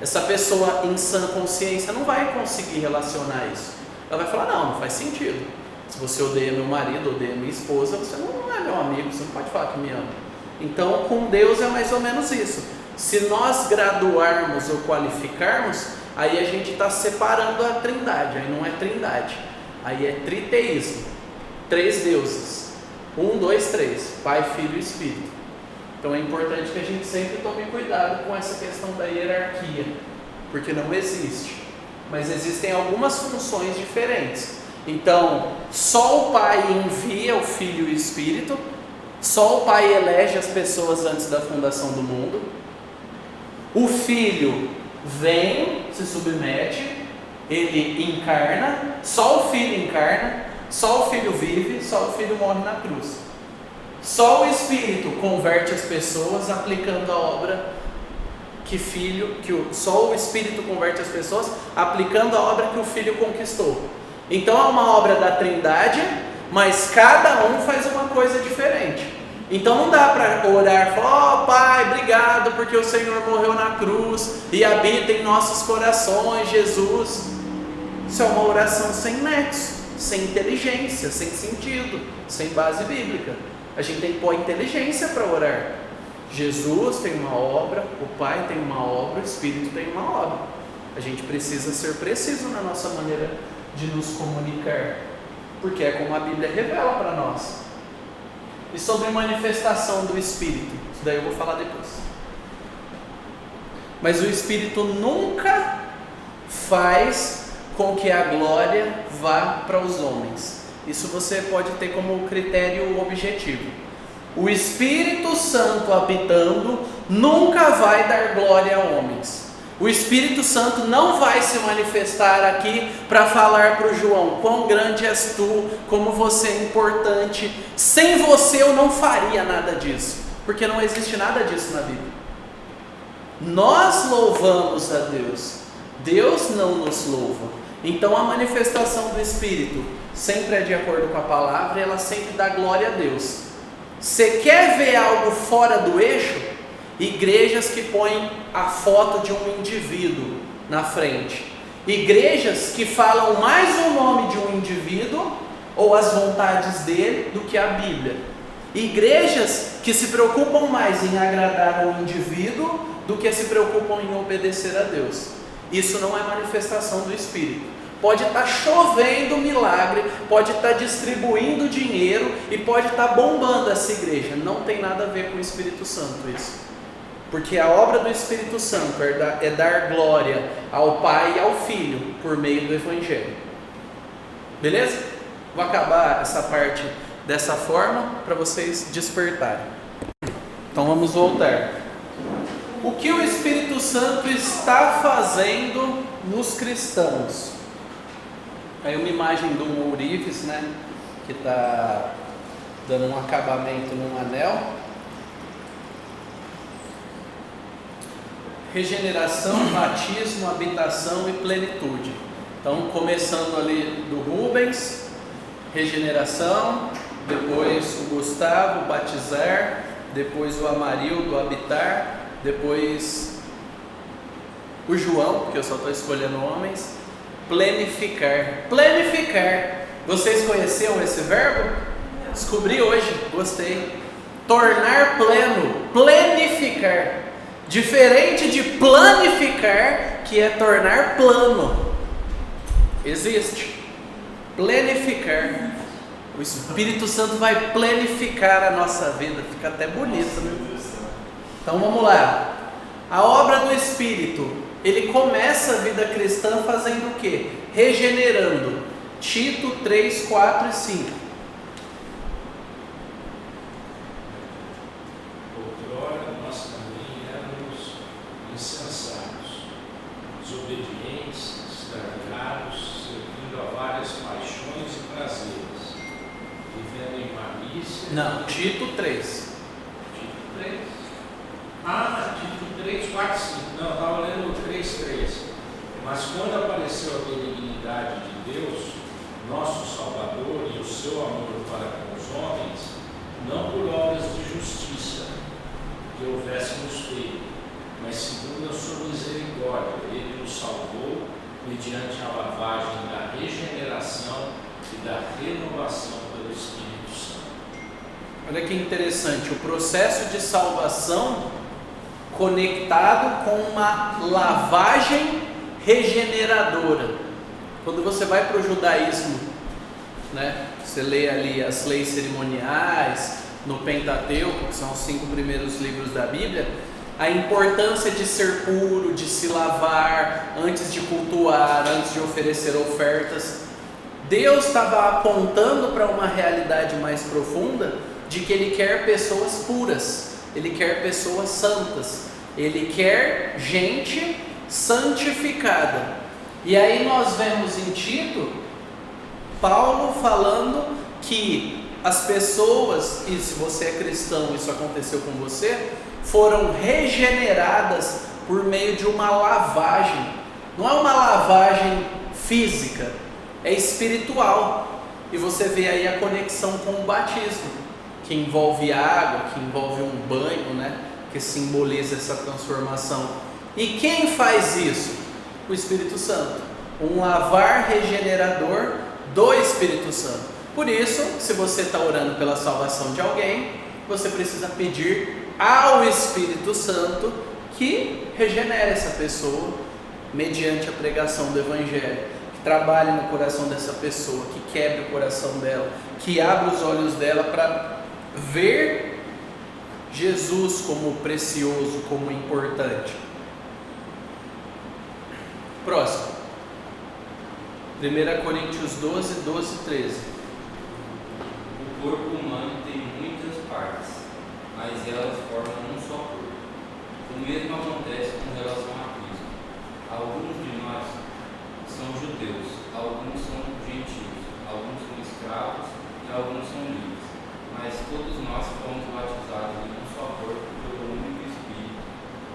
Essa pessoa em sã consciência não vai conseguir relacionar isso. Ela vai falar, não faz sentido. Se você odeia meu marido, odeia minha esposa, você não é meu amigo, você não pode falar que me ama. Então, com Deus é mais ou menos isso. Se nós graduarmos ou qualificarmos, aí a gente está separando a Trindade. Aí não é Trindade, aí é triteísmo. 3 deuses, 1, 2, 3, Pai, Filho e Espírito. Então é importante que a gente sempre tome cuidado com essa questão da hierarquia, porque não existe, mas existem algumas funções diferentes. Então, só o Pai envia o Filho e o Espírito, só o Pai elege as pessoas antes da fundação do mundo, o Filho vem, se submete, ele encarna, só o Filho encarna, só o Filho vive, só o Filho morre na cruz. Só o Espírito converte as pessoas aplicando a obra só o Espírito converte as pessoas aplicando a obra que o Filho conquistou. Então é uma obra da Trindade, mas cada um faz uma coisa diferente. Então não dá para orar e falar, Pai, obrigado porque o Senhor morreu na cruz e habita em nossos corações, Jesus. Isso é uma oração sem nexo, sem inteligência, sem sentido, sem base bíblica. A gente tem que pôr inteligência para orar. Jesus tem uma obra, o Pai tem uma obra, o Espírito tem uma obra. A gente precisa ser preciso na nossa maneira de nos comunicar, porque é como a Bíblia revela para nós. E sobre manifestação do Espírito, isso daí eu vou falar depois. Mas o Espírito nunca faz com que a glória vá para os homens. Isso você pode ter como critério objetivo. O Espírito Santo habitando nunca vai dar glória a homens. O Espírito Santo não vai se manifestar aqui para falar para o João, quão grande és tu, como você é importante. Sem você eu não faria nada disso, porque não existe nada disso na Bíblia. Nós louvamos a Deus, Deus não nos louva. Então a manifestação do Espírito sempre é de acordo com a palavra e ela sempre dá glória a Deus. Você quer ver algo fora do eixo? Igrejas que põem a foto de um indivíduo na frente. Igrejas que falam mais o nome de um indivíduo ou as vontades dele do que a Bíblia. Igrejas que se preocupam mais em agradar ao indivíduo do que se preocupam em obedecer a Deus. Isso não é manifestação do Espírito. Pode estar chovendo milagre, pode estar distribuindo dinheiro e pode estar bombando essa igreja. Não tem nada a ver com o Espírito Santo isso. Porque a obra do Espírito Santo é dar glória ao Pai e ao Filho por meio do Evangelho. Beleza? Vou acabar essa parte dessa forma para vocês despertarem. Então vamos voltar. O que o Espírito Santo está fazendo nos cristãos? Aí uma imagem de um ourives, né, que está dando um acabamento num anel. Regeneração, batismo, habitação e plenitude. Então começando ali do Rubens, regeneração, depois o Gustavo, batizar, depois o Amarildo, habitar, depois o João, porque eu só estou escolhendo homens, plenificar. Plenificar. Vocês conheciam esse verbo? Descobri hoje, gostei. Tornar pleno, plenificar. Diferente de planificar, que é tornar plano. Existe. Plenificar. O Espírito Santo vai plenificar a nossa vida. Fica até bonito, né? Então vamos lá. A obra do Espírito, ele começa a vida cristã fazendo o quê? Regenerando. Tito 3, 4 e 5. Outrora nós também éramos insensatos, desobedientes, extraviados, servindo a várias paixões e prazeres, vivendo em malícia. Não, Tito 3. Tito 3. Tito 3, 4, 5. Não, eu estava lendo o 3, 3. Mas quando apareceu a benignidade de Deus, nosso Salvador, e o seu amor para com os homens, não por obras de justiça que houvéssemos feito, mas segundo a sua misericórdia, ele nos salvou mediante a lavagem da regeneração e da renovação pelo Espírito Santo. Olha que interessante, o processo de salvação conectado com uma lavagem regeneradora. Quando você vai para o judaísmo, né, você lê ali as leis cerimoniais, no Pentateuco, que são os 5 primeiros livros da Bíblia, a importância de ser puro, de se lavar antes de cultuar, antes de oferecer ofertas. Deus estava apontando para uma realidade mais profunda de que Ele quer pessoas puras, Ele quer pessoas santas, Ele quer gente santificada. E aí nós vemos em Tito, Paulo falando que as pessoas, e se você é cristão, isso aconteceu com você, foram regeneradas por meio de uma lavagem. Não é uma lavagem física, é espiritual. E você vê aí a conexão com o batismo, que envolve água, que envolve um banho, né? Que simboliza essa transformação. E quem faz isso? O Espírito Santo. Um lavar regenerador do Espírito Santo. Por isso, se você está orando pela salvação de alguém, você precisa pedir ao Espírito Santo que regenere essa pessoa mediante a pregação do Evangelho, que trabalhe no coração dessa pessoa, que quebre o coração dela, que abra os olhos dela para ver Jesus como precioso, como importante. Próximo. 1 Coríntios 12, 12 e 13. O corpo humano tem muitas partes, mas elas formam um só corpo. O mesmo acontece com relação a Cristo. Alguns de nós são judeus, alguns são gentios, alguns são escravos e alguns são livres. Mas todos nós fomos batizados em um só corpo pelo único Espírito,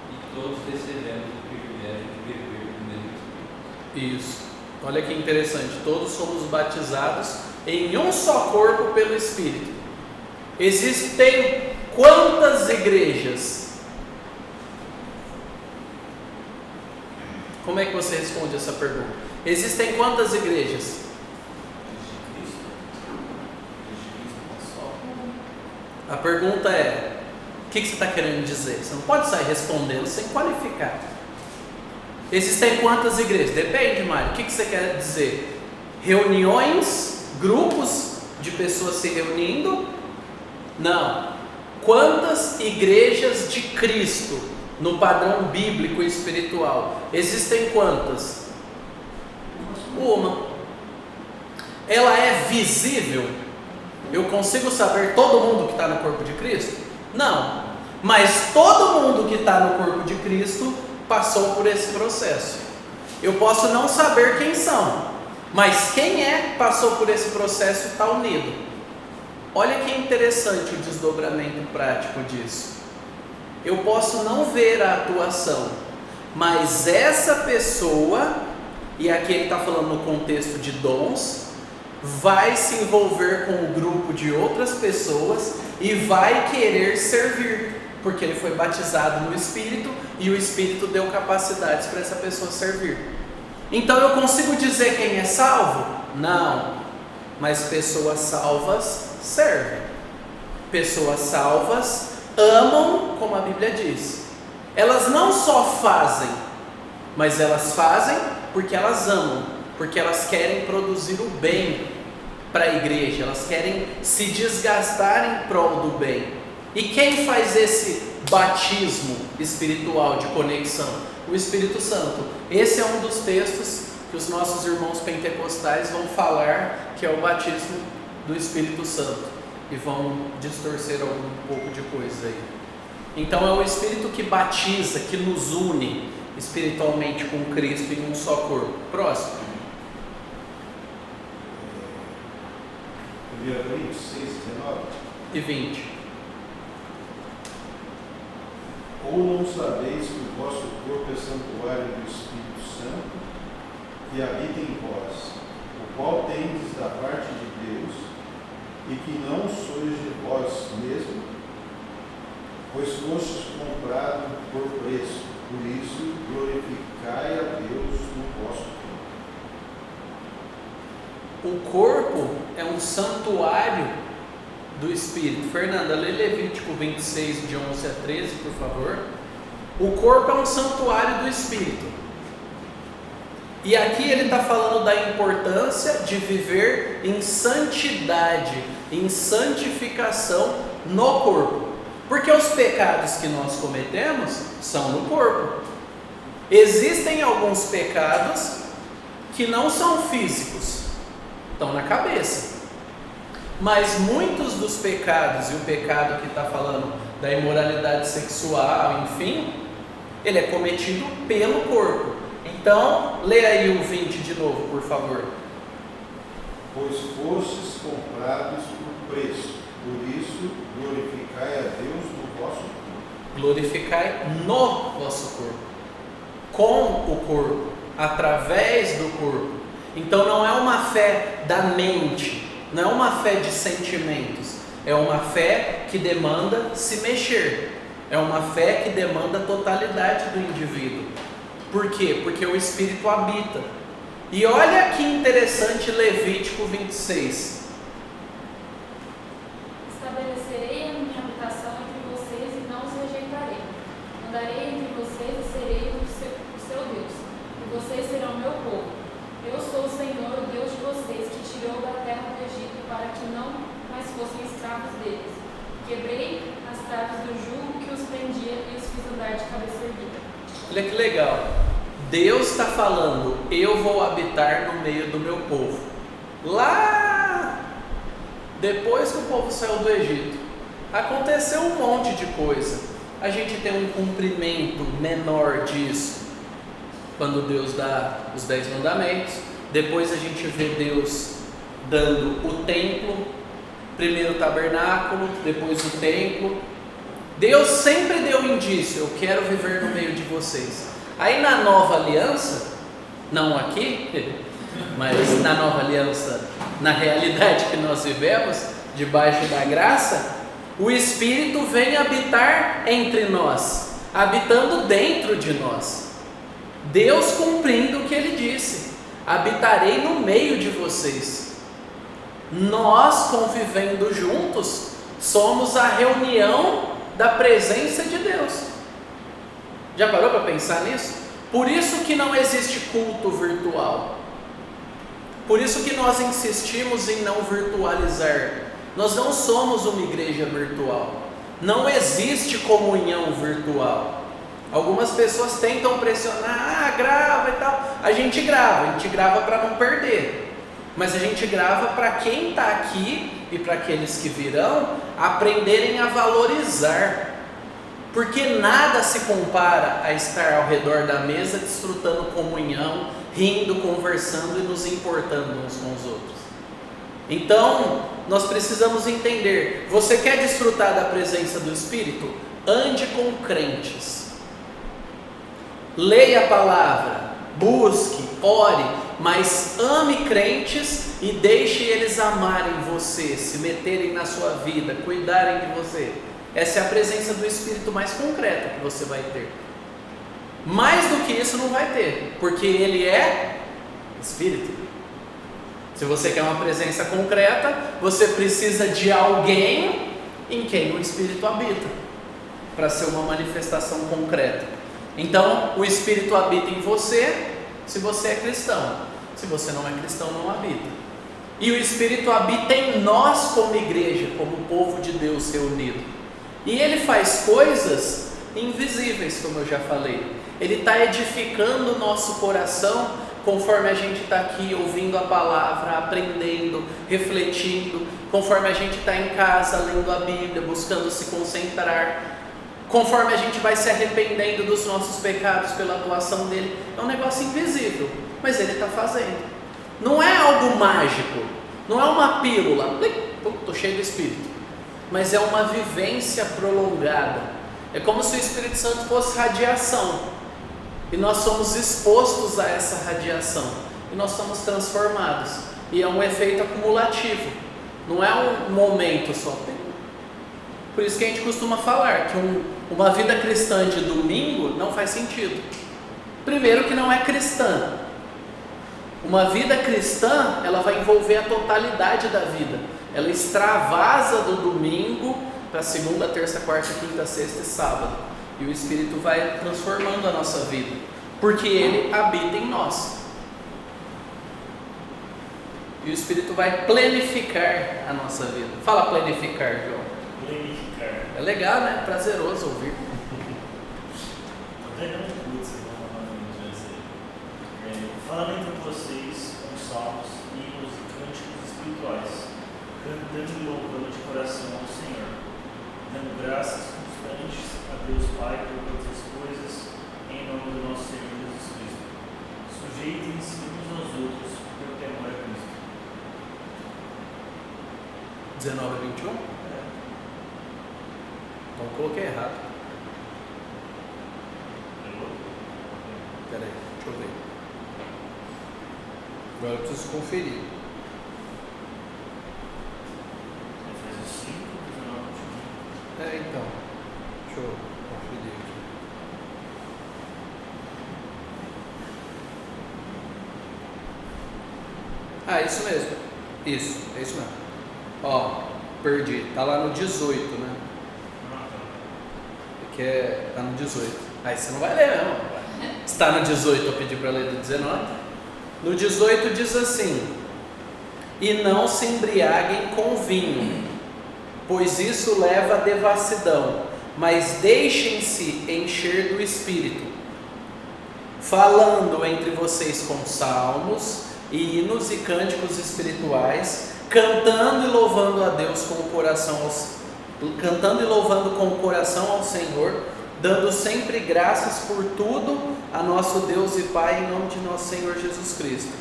e todos recebemos o privilégio de beber do mesmo Espírito. Isso. Olha que interessante. Todos somos batizados em um só corpo pelo Espírito. Existem quantas igrejas? Como é que você responde essa pergunta? Existem quantas igrejas? A pergunta é: o que você está querendo dizer? Você não pode sair respondendo sem qualificar. Existem quantas igrejas? Depende, Mário. O que você quer dizer? Reuniões, grupos de pessoas se reunindo? Não. Quantas igrejas de Cristo no padrão bíblico e espiritual? Existem quantas? Uma. Ela é visível? Eu consigo saber todo mundo que está no corpo de Cristo? Não. Mas todo mundo que está no corpo de Cristo passou por esse processo. Eu posso não saber quem são, mas quem passou por esse processo está unido. Olha que interessante o desdobramento prático disso. Eu posso não ver a atuação, mas essa pessoa, e aqui ele está falando no contexto de dons, vai se envolver com um grupo de outras pessoas e vai querer servir. porque ele foi batizado no Espírito e o Espírito deu capacidades para essa pessoa servir. Então eu consigo dizer quem é salvo? Não, mas pessoas salvas servem. Pessoas salvas amam, como a Bíblia diz. Elas não só fazem, mas elas fazem porque elas amam, porque elas querem produzir o bem para a igreja, elas querem se desgastar em prol do bem. E quem faz esse batismo espiritual de conexão? O Espírito Santo. Esse é um dos textos que os nossos irmãos pentecostais vão falar que é o batismo do Espírito Santo, e vão distorcer algum pouco de coisa aí. Então é o Espírito que batiza, que nos une espiritualmente com Cristo em um só corpo. Próximo. 1 Coríntios 6, 19 e 20. Ou não sabeis que o vosso corpo é santuário do Espírito Santo, que habita em vós, o qual tendes da parte de Deus, e que não sois de vós mesmo, pois fostes comprado por preço, por isso glorificai a Deus no vosso corpo. O corpo é um santuário do Espírito. Fernanda, lê Levítico 26, de 11 a 13, por favor. O corpo é um santuário do Espírito. E aqui ele está falando da importância de viver em santidade, em santificação no corpo. Porque os pecados que nós cometemos são no corpo. Existem alguns pecados que não são físicos, estão na cabeça. Mas muitos dos pecados, e o pecado que está falando da imoralidade sexual, enfim, ele é cometido pelo corpo. Então, lê aí o 20 de novo, por favor. Pois fostes comprados por preço, por isso glorificai a Deus no vosso corpo. Glorificai no vosso corpo, com o corpo, através do corpo. Então não é uma fé da mente, não é uma fé de sentimentos, é uma fé que demanda se mexer, é uma fé que demanda a totalidade do indivíduo. Por quê? Porque o Espírito habita. E olha que interessante Levítico 26. Estabelecerei a minha habitação entre vocês e não os rejeitarei. Andarei entre vocês e serei o seu Deus, e vocês serão meu povo. Eu sou o Senhor, o Deus de vocês, que tirou da terra do Egito para que não mais fossem escravos deles. Quebrei as traves do jugo que os prendia e os fiz andar de cabeça erguida. Olha que legal. Deus está falando, eu vou habitar no meio do meu povo. Lá, depois que o povo saiu do Egito, aconteceu um monte de coisa. A gente tem um cumprimento menor disso, quando Deus dá os 10 mandamentos. Depois a gente vê Deus dando o templo, primeiro o tabernáculo, depois o templo. Deus sempre deu indício, eu quero viver no meio de vocês. Aí na nova aliança, não aqui, mas na nova aliança, na realidade que nós vivemos, debaixo da graça, o Espírito vem habitar entre nós, habitando dentro de nós. Deus cumprindo o que Ele disse, habitarei no meio de vocês. Nós convivendo juntos, somos a reunião da presença de Deus. Já parou para pensar nisso? Por isso que não existe culto virtual. Por isso que nós insistimos em não virtualizar. Nós não somos uma igreja virtual. Não existe comunhão virtual. Algumas pessoas tentam pressionar, grava e tal. A gente grava para não perder. Mas a gente grava para quem está aqui e para aqueles que virão aprenderem a valorizar. Porque nada se compara a estar ao redor da mesa desfrutando comunhão, rindo, conversando e nos importando uns com os outros. Então, nós precisamos entender, você quer desfrutar da presença do Espírito? Ande com crentes. Leia a palavra, busque, ore, mas ame crentes e deixe eles amarem você, se meterem na sua vida, cuidarem de você. Essa é a presença do Espírito mais concreta que você vai ter. Mais do que isso não vai ter, porque Ele é Espírito. Se você quer uma presença concreta, você precisa de alguém em quem o Espírito habita, para ser uma manifestação concreta. Então, o Espírito habita em você, se você é cristão. Se você não é cristão, não habita. E o Espírito habita em nós como igreja, como povo de Deus reunido. E Ele faz coisas invisíveis, como eu já falei. Ele está edificando o nosso coração conforme a gente está aqui ouvindo a palavra, aprendendo, refletindo, conforme a gente está em casa lendo a Bíblia, buscando se concentrar, conforme a gente vai se arrependendo dos nossos pecados pela atuação dele. É um negócio invisível, mas Ele está fazendo. Não é algo mágico, não é uma pílula, estou cheio do Espírito, mas é uma vivência prolongada. É como se o Espírito Santo fosse radiação, e nós somos expostos a essa radiação, e nós somos transformados, e é um efeito acumulativo, não é um momento só. Por isso que a gente costuma falar que uma vida cristã de domingo não faz sentido. Primeiro que não é cristã. Uma vida cristã, ela vai envolver a totalidade da vida. Ela extravasa do domingo para segunda, terça, quarta, quinta, sexta e sábado. E o Espírito vai transformando a nossa vida, porque Ele habita em nós. E o Espírito vai planificar a nossa vida. Fala planificar, João. Planificar. É legal, né? Prazeroso ouvir. Até não escuto, falando entre vocês com salmos, hinos e cânticos espirituais, cantando e louvando de coração ao Senhor, dando graças constantes a Deus Pai por todas as coisas, em nome do nosso Senhor Jesus Cristo. Sujeitem-se uns aos outros por temor a Cristo. 19 a 21? Então coloquei errado. Peraí, deixa eu ver. Agora eu preciso conferir. Efésios 5, 19 a 21. Então. Deixa eu conferir aqui. Isso mesmo. Isso, é isso mesmo. Ó, perdi. Tá lá no 18, né? Porque tá no 18. Aí você não vai ler mesmo. Se tá no 18, eu pedi para ler do 19. No 18 diz assim: e não se embriaguem com vinho, pois isso leva à devassidão, mas deixem-se encher do Espírito, falando entre vocês com salmos, hinos e cânticos espirituais, cantando e louvando a Deus com o coração, cantando e louvando com o coração ao Senhor, dando sempre graças por tudo a nosso Deus e Pai, em nome de nosso Senhor Jesus Cristo.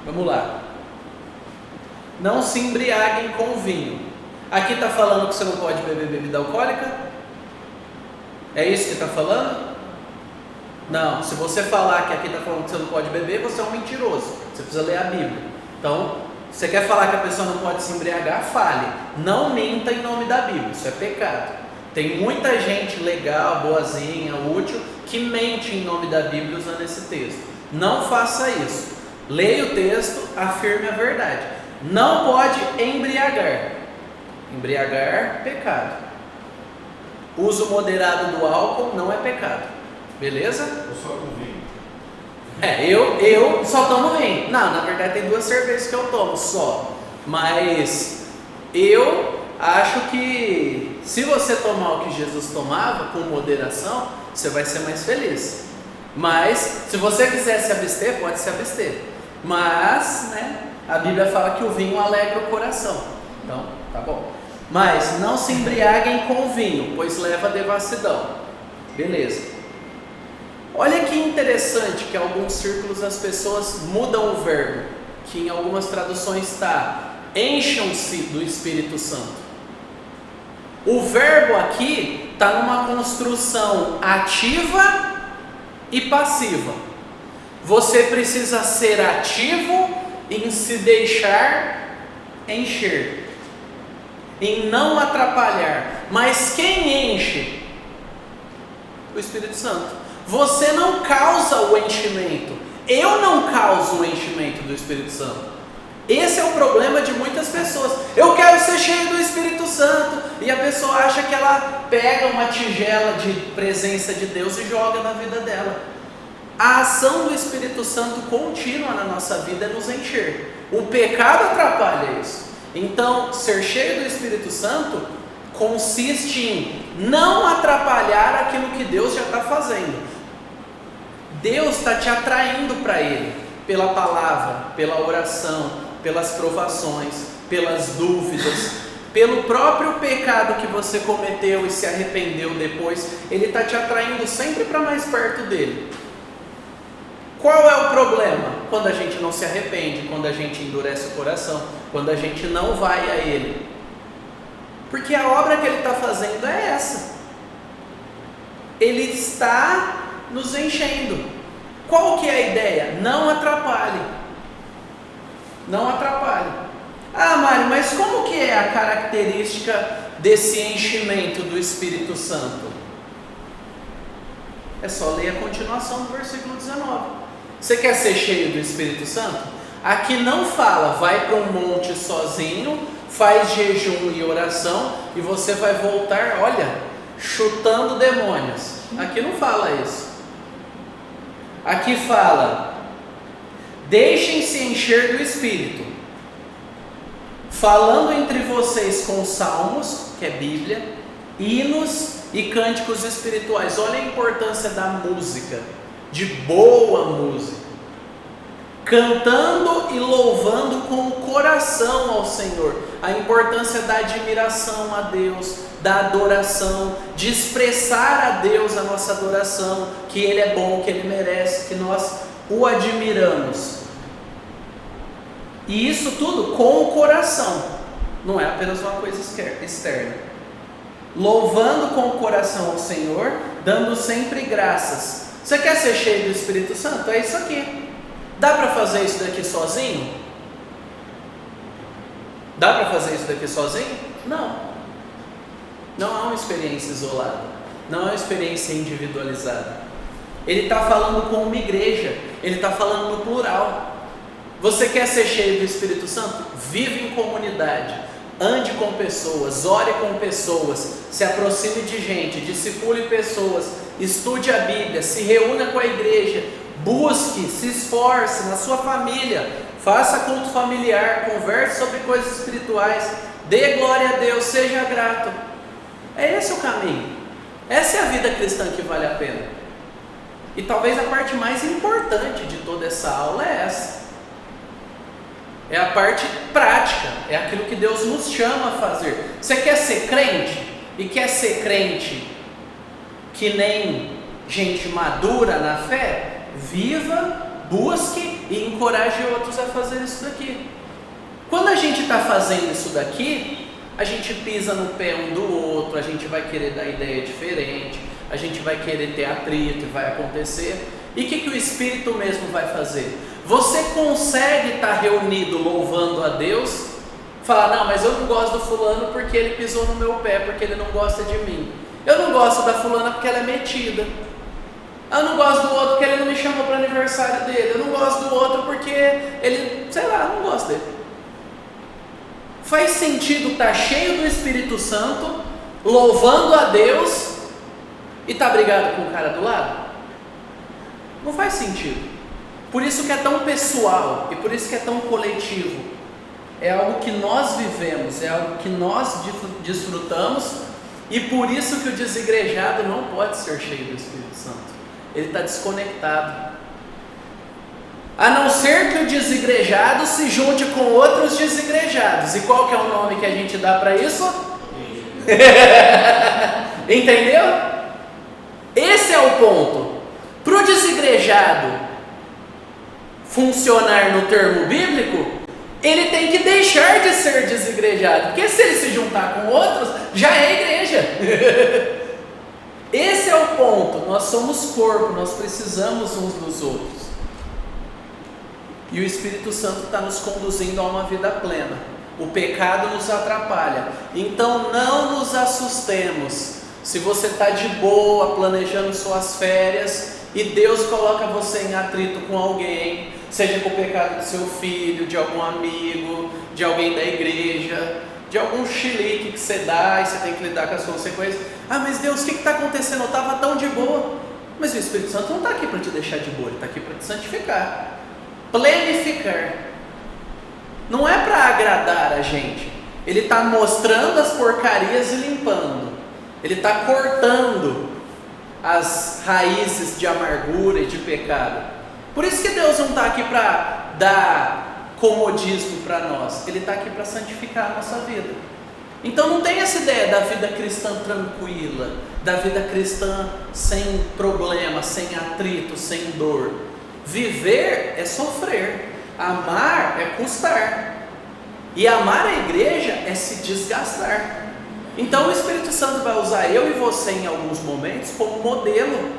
Vamos lá. Não se embriaguem com vinho. Aqui está falando que você não pode beber bebida alcoólica? É isso que está falando? Não, se você falar que aqui está falando que você não pode beber, você é um mentiroso. Você precisa ler a Bíblia. Então, você quer falar que a pessoa não pode se embriagar? Fale. Não minta em nome da Bíblia, isso é pecado. Tem muita gente legal, boazinha, útil, que mente em nome da Bíblia usando esse texto. Não faça isso. Leia o texto, afirme a verdade. Não pode embriagar. Embriagar, pecado. Uso moderado do álcool não é pecado. Beleza? Eu só com vinho. Eu só tomo vinho. Não, na verdade tem 2 cervejas que eu tomo só. Mas eu acho que se você tomar o que Jesus tomava com moderação, você vai ser mais feliz. Mas se você quiser se abster, pode se abster. Mas, né, a Bíblia fala que o vinho alegra o coração. Então, tá bom. Mas não se embriaguem com vinho, pois leva a devassidão. Beleza. Olha que interessante que em alguns círculos as pessoas mudam o verbo, que em algumas traduções está: encham-se do Espírito Santo. O verbo aqui está numa construção ativa e passiva. Você precisa ser ativo em se deixar encher. em não atrapalhar. Mas quem enche? O Espírito Santo. Você não causa o enchimento. Eu não causo o enchimento do Espírito Santo. Esse é o problema de muitas pessoas. Eu quero ser cheio do Espírito Santo. E a pessoa acha que ela pega uma tigela de presença de Deus e joga na vida dela. A ação do Espírito Santo contínua na nossa vida é nos encher. O pecado atrapalha isso. Então, ser cheio do Espírito Santo consiste em não atrapalhar aquilo que Deus já está fazendo. Deus está te atraindo para Ele, pela palavra, pela oração, pelas provações, pelas dúvidas, pelo próprio pecado que você cometeu e se arrependeu depois. Ele está te atraindo sempre para mais perto dele. Qual é o problema? Quando a gente não se arrepende, quando a gente endurece o coração, quando a gente não vai a Ele. Porque a obra que Ele está fazendo é essa. Ele está nos enchendo. Qual que é a ideia? Não atrapalhe. Não atrapalhe. Ah, Mário, mas como que é a característica desse enchimento do Espírito Santo? É só ler a continuação do versículo 19. Você quer ser cheio do Espírito Santo? Aqui não fala, vai para um monte sozinho, faz jejum e oração e você vai voltar, olha, chutando demônios. Aqui não fala isso. Aqui fala, deixem-se encher do Espírito, falando entre vocês com salmos, que é Bíblia, hinos e cânticos espirituais. Olha a importância da música, de boa música, cantando e louvando com o coração ao Senhor. A importância da admiração a Deus, da adoração, de expressar a Deus a nossa adoração, que Ele é bom, que Ele merece, que nós o admiramos. E isso tudo com o coração, não é apenas uma coisa externa. Louvando com o coração ao Senhor, dando sempre graças. Você quer ser cheio do Espírito Santo? É isso aqui. Dá para fazer isso daqui sozinho? Dá para fazer isso daqui sozinho? Não. Não é uma experiência isolada. Não é uma experiência individualizada. Ele está falando com uma igreja. Ele está falando no plural. Você quer ser cheio do Espírito Santo? Vive em comunidade. Ande com pessoas, ore com pessoas, se aproxime de gente, discipule pessoas, estude a Bíblia, se reúna com a igreja, busque, se esforce na sua família, faça culto familiar, converse sobre coisas espirituais, dê glória a Deus, seja grato. É esse o caminho. Essa é a vida cristã que vale a pena. E talvez a parte mais importante de toda essa aula é essa. É a parte prática, é aquilo que Deus nos chama a fazer. Você quer ser crente? E quer ser crente que nem gente madura na fé? Viva, busque e encoraje outros a fazer isso daqui. Quando a gente está fazendo isso daqui, a gente pisa no pé um do outro, a gente vai querer dar ideia diferente, a gente vai querer ter atrito, vai acontecer. E o que o Espírito mesmo vai fazer? Você consegue estar reunido louvando a Deus, falar, não, mas eu não gosto do fulano porque ele pisou no meu pé, porque ele não gosta de mim. Eu não gosto da fulana porque ela é metida. Eu não gosto do outro porque ele não me chamou para o aniversário dele. Eu não gosto do outro porque ele, sei lá, não gosto dele. Faz sentido estar cheio do Espírito Santo, louvando a Deus e estar brigado com o cara do lado? Não faz sentido. Por isso que é tão pessoal e por isso que é tão coletivo. É algo que nós vivemos, é algo que nós desfrutamos e por isso que o desigrejado não pode ser cheio do Espírito Santo. Ele está desconectado. A não ser que o desigrejado se junte com outros desigrejados. E qual que é o nome que a gente dá para isso? Entendeu? Esse é o ponto. Para o desigrejado funcionar no termo bíblico, ele tem que deixar de ser desigrejado, porque se ele se juntar com outros, já é igreja. Esse é o ponto. Nós somos corpo, nós precisamos uns dos outros. E o Espírito Santo está nos conduzindo a uma vida plena. O pecado nos atrapalha. Então não nos assustemos. Se você está de boa, planejando suas férias, e Deus coloca você em atrito com alguém, seja com o pecado do seu filho, de algum amigo, de alguém da igreja, de algum chilique que você dá e você tem que lidar com as consequências. Ah, mas Deus, o que está acontecendo? Eu estava tão de boa. Mas o Espírito Santo não está aqui para te deixar de boa, ele está aqui para te santificar, plenificar. Não é para agradar a gente. Ele está mostrando as porcarias e limpando. Ele está cortando as raízes de amargura e de pecado. Por isso que Deus não está aqui para dar comodismo para nós. Ele está aqui para santificar a nossa vida. Então não tem essa ideia da vida cristã tranquila, da vida cristã sem problema, sem atrito, sem dor. Viver é sofrer, amar é custar, e amar a igreja é se desgastar. Então o Espírito Santo vai usar eu e você em alguns momentos como modelo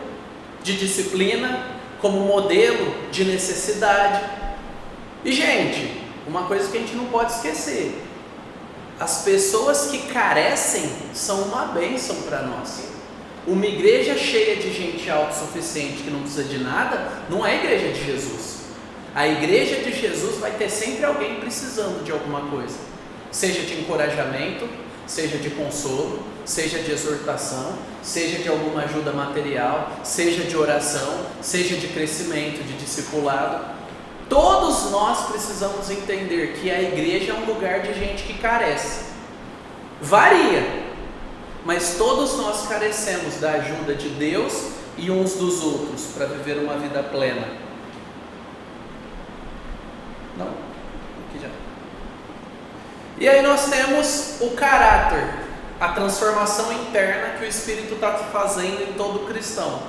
de disciplina, como modelo de necessidade. E gente, uma coisa que a gente não pode esquecer: as pessoas que carecem são uma bênção para nós. Uma igreja cheia de gente autossuficiente que não precisa de nada não é a igreja de Jesus. A igreja de Jesus vai ter sempre alguém precisando de alguma coisa, seja de encorajamento, seja de consolo, seja de exortação, seja de alguma ajuda material, seja de oração, seja de crescimento, de discipulado. Todos nós precisamos entender que a igreja é um lugar de gente que carece. Varia, mas todos nós carecemos da ajuda de Deus e uns dos outros para viver uma vida plena. Não? Aqui já. E aí nós temos o caráter, a transformação interna que o Espírito está fazendo em todo cristão,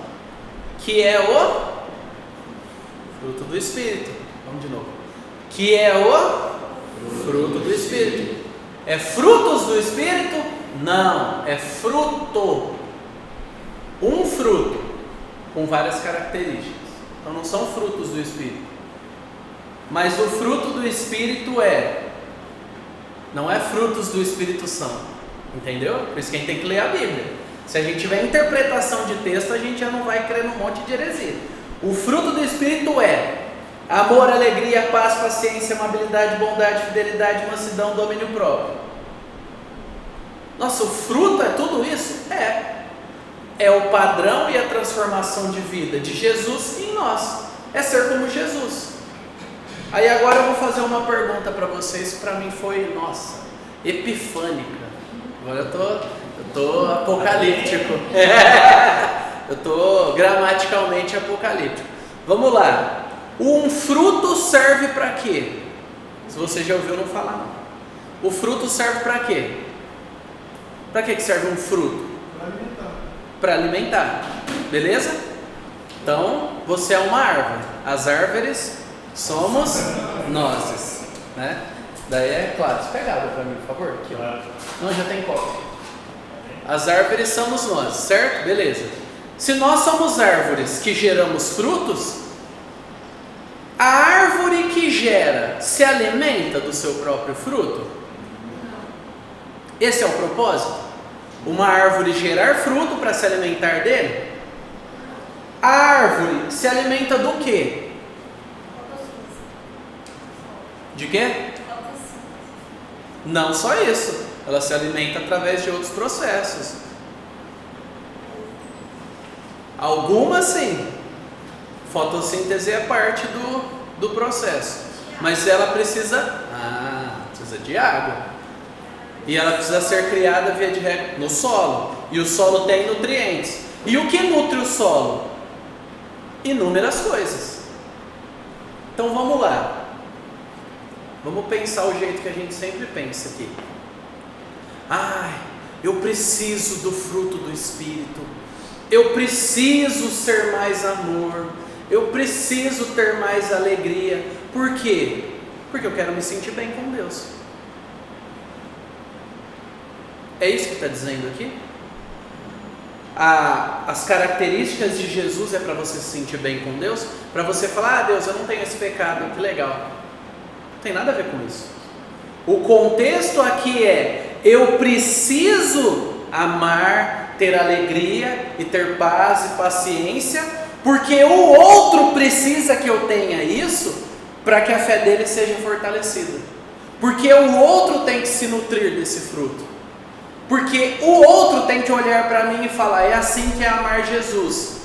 que é o fruto do Espírito. Vamos de novo. Que é o fruto do Espírito. É frutos do Espírito? Não, é fruto. Um fruto com várias características. Então não são frutos do Espírito. Mas o fruto do Espírito não é frutos do Espírito Santo. Entendeu? Por isso que a gente tem que ler a Bíblia. Se a gente tiver interpretação de texto, a gente já não vai crer num monte de heresia. O fruto do Espírito é amor, alegria, paz, paciência, amabilidade, bondade, fidelidade, mansidão, domínio próprio. Nossa, o fruto é tudo isso? É o padrão e a transformação de vida de Jesus em nós. É ser como Jesus. Aí agora eu vou fazer uma pergunta para vocês que para mim foi, nossa, epifânica. Agora eu tô apocalíptico. Eu tô gramaticalmente apocalíptico. Vamos lá. Um fruto serve para quê? Se você já ouviu, não falar não. O fruto serve para quê? Para que serve um fruto? Para alimentar. Beleza? Então, você é uma árvore. As árvores somos nós, né? Daí é claro, você pega água para mim, por favor? Aqui, ó. Não, já tem copo. As árvores somos nós, certo? Beleza. Se nós somos árvores que geramos frutos, a árvore que gera se alimenta do seu próprio fruto? Esse é o propósito? Uma árvore gerar fruto para se alimentar dele? A árvore se alimenta do quê? De quê? Não só isso, ela se alimenta através de outros processos. Algumas sim. Fotossíntese é parte do processo, mas ela precisa de água, e ela precisa ser criada via de regra no solo, e o solo tem nutrientes. E o que nutre o solo? Inúmeras coisas. Então vamos lá. Vamos pensar o jeito que a gente sempre pensa aqui. Eu preciso do fruto do Espírito. Eu preciso ser mais amor. Eu preciso ter mais alegria. Por quê? Porque eu quero me sentir bem com Deus. É isso que está dizendo aqui? As características de Jesus é para você se sentir bem com Deus? Para você falar, Deus, eu não tenho esse pecado, que legal. Não tem nada a ver com isso. O contexto aqui é: eu preciso amar, ter alegria e ter paz e paciência, porque o outro precisa que eu tenha isso para que a fé dele seja fortalecida. Porque o outro tem que se nutrir desse fruto. Porque o outro tem que olhar para mim e falar: é assim que é amar Jesus.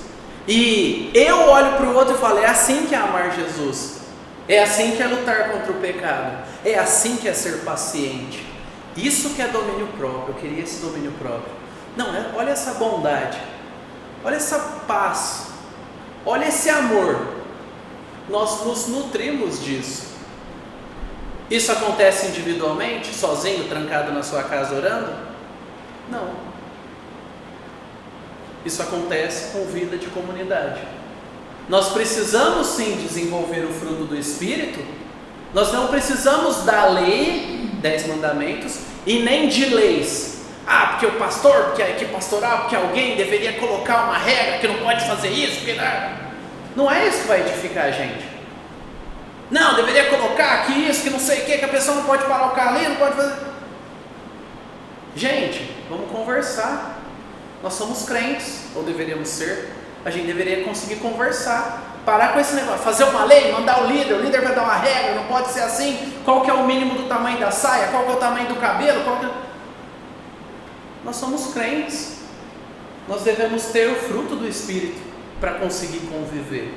E eu olho para o outro e falo: é assim que é amar Jesus. É assim que é lutar contra o pecado. É assim que é ser paciente. Isso que é domínio próprio. Eu queria esse domínio próprio. Não, olha essa bondade. Olha essa paz. Olha esse amor. Nós nos nutrimos disso. Isso acontece individualmente, sozinho, trancado na sua casa orando? Não. Isso acontece com vida de comunidade. Nós precisamos sim desenvolver o fruto do Espírito. Nós não precisamos da lei, 10 mandamentos, e nem de leis. Ah, porque o pastor, porque a equipe pastoral, porque alguém deveria colocar uma regra que não pode fazer isso, porque não é isso que vai edificar a gente. Não, deveria colocar aqui isso, que não sei o que a pessoa não pode parar o carro ali, não pode fazer. Gente, vamos conversar. Nós somos crentes, ou deveríamos ser. A gente deveria conseguir conversar. Parar com esse negócio, fazer uma lei, mandar o líder vai dar uma regra, não pode ser assim. Qual que é o mínimo do tamanho da saia? Qual que é o tamanho do cabelo? Nós somos crentes. Nós devemos ter o fruto do Espírito para conseguir conviver.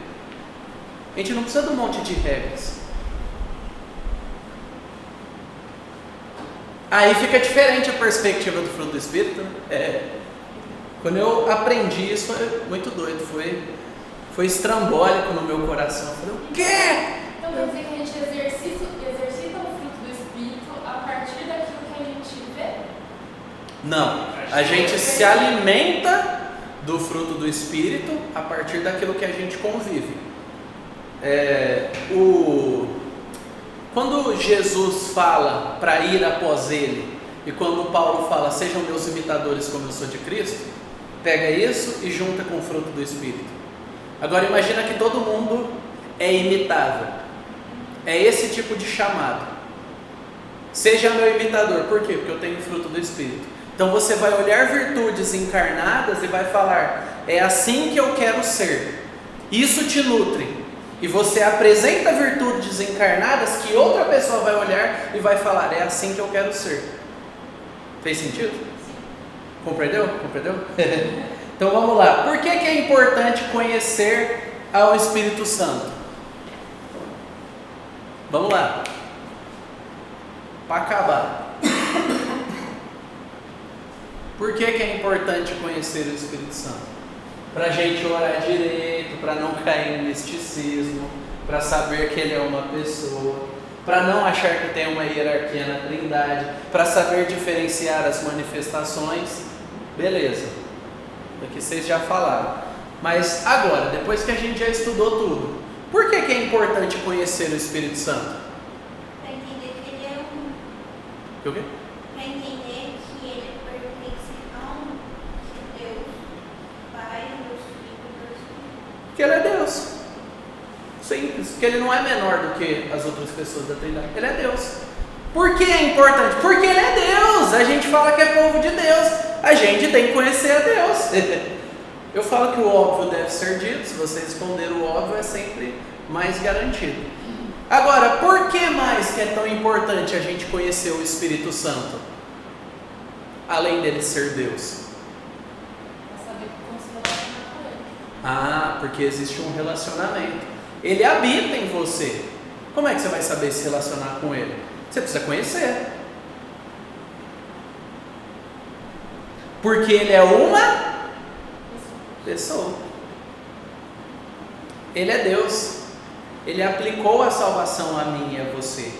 A gente não precisa de um monte de regras. Aí fica diferente a perspectiva do fruto do Espírito, né? Quando eu aprendi isso, foi muito doido, foi estrambólico no meu coração. Eu falei: o quê? Então quer dizer que a gente exercita o fruto do Espírito a partir daquilo que a gente vê? Não, a gente se alimenta do fruto do Espírito a partir daquilo que a gente convive. Quando Jesus fala para ir após Ele, e quando Paulo fala: sejam meus imitadores como eu sou de Cristo, pega isso e junta com o fruto do Espírito. Agora imagina que todo mundo é imitável. É esse tipo de chamado. Seja meu imitador. Por quê? Porque eu tenho o fruto do Espírito. Então você vai olhar virtudes encarnadas e vai falar: é assim que eu quero ser. Isso te nutre. E você apresenta virtudes encarnadas que outra pessoa vai olhar e vai falar: é assim que eu quero ser. Fez sentido? Compreendeu? Então vamos lá. Por que é importante conhecer ao Espírito Santo? Vamos lá. Para acabar. Por que é importante conhecer o Espírito Santo? Para a gente orar direito, para não cair em misticismo, para saber que Ele é uma pessoa, para não achar que tem uma hierarquia na Trindade, para saber diferenciar as manifestações. Beleza, daqui vocês já falaram. Mas agora, depois que a gente já estudou tudo, por que é importante conhecer o Espírito Santo? Para entender que Ele é um. O quê? Para entender que Ele pertence a um Deus, Pai, Deus Filho, Deus Espírito. Que Ele é Deus. Simples. Porque Ele não é menor do que as outras pessoas da Trindade. Ele é Deus. Por que é importante? Porque Ele é Deus. A gente fala que é povo de Deus. A gente tem que conhecer a Deus. Eu falo que o óbvio deve ser dito. Se você responder o óbvio, é sempre mais garantido. Agora, por que mais que é tão importante a gente conhecer o Espírito Santo? Além dele ser Deus. Para saber como se relacionar com Ele. Ah, porque existe um relacionamento. Ele habita em você. Como é que você vai saber se relacionar com Ele? Você precisa conhecer. Porque Ele é uma pessoa. Ele é Deus. Ele aplicou a salvação a mim e a você.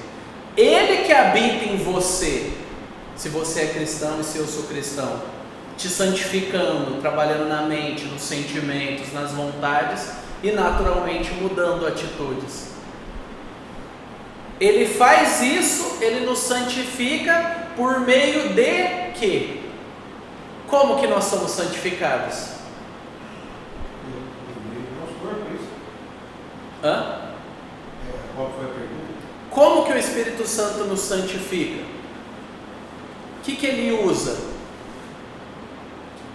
Ele que habita em você. Se você é cristão e se eu sou cristão, te santificando, trabalhando na mente, nos sentimentos, nas vontades e naturalmente mudando atitudes. Ele faz isso, Ele nos santifica por meio de quê? Como que nós somos santificados? No meio do nosso corpo, é isso? Hã? Qual foi a pergunta? Como que o Espírito Santo nos santifica? O que ele usa?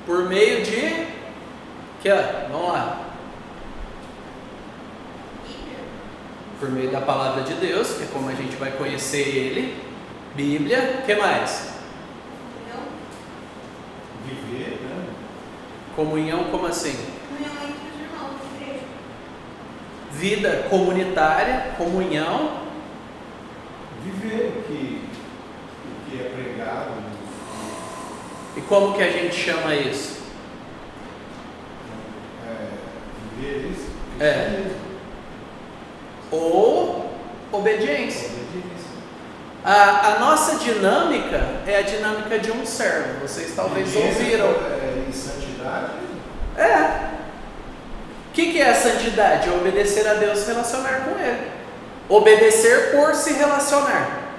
Por meio de... vamos lá. Por meio da palavra de Deus, que é como a gente vai conhecer Ele. Bíblia. O que mais? Viver, né? Comunhão, como assim? Comunhão entre os irmãos da igreja. Vida comunitária, comunhão. Viver o que é pregado. E como que a gente chama isso? Viver isso. Ou obediência. A nossa dinâmica é a dinâmica de um servo. Vocês talvez ouviram. Em santidade. O que é a santidade? É obedecer a Deus e relacionar com Ele. Obedecer por se relacionar.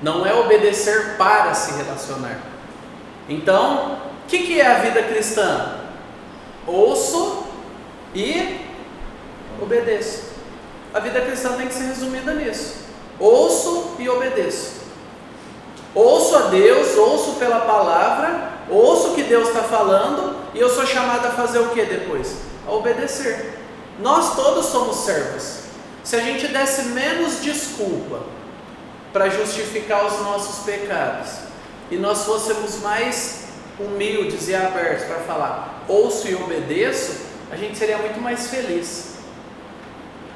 Não é obedecer para se relacionar. Então, o que é a vida cristã? Ouço e obedeço. A vida cristã tem que ser resumida nisso. Ouço e obedeço. Ouço a Deus, ouço pela palavra, ouço o que Deus está falando e eu sou chamado a fazer o que depois? A obedecer. Nós todos somos servos. Se a gente desse menos desculpa para justificar os nossos pecados e nós fôssemos mais humildes e abertos para falar ouço e obedeço, a gente seria muito mais feliz.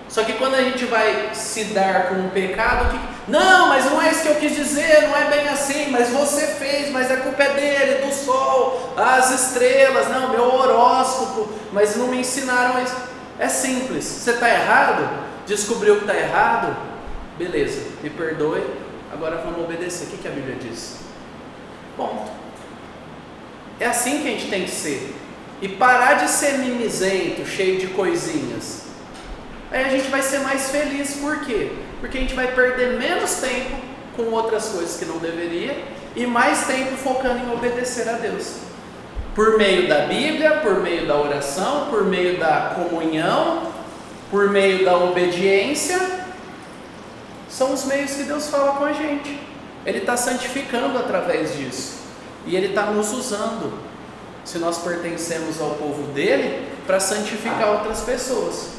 Só que quando a gente vai se dar com um pecado, não, mas não é isso que eu quis dizer, não é bem assim, mas você fez, mas a culpa é dele, do sol, as estrelas, não, meu horóscopo, mas não me ensinaram isso. É simples, você está errado, descobriu que está errado, beleza, me perdoe, agora vamos obedecer. O que a Bíblia diz? Bom, é assim que a gente tem que ser, e parar de ser mimizento, cheio de coisinhas. Aí a gente vai ser mais feliz, por quê? Porque a gente vai perder menos tempo com outras coisas que não deveria e mais tempo focando em obedecer a Deus. Por meio da Bíblia, por meio da oração, por meio da comunhão, por meio da obediência, são os meios que Deus fala com a gente. Ele está santificando através disso e Ele está nos usando, se nós pertencemos ao povo dele, para santificar outras pessoas.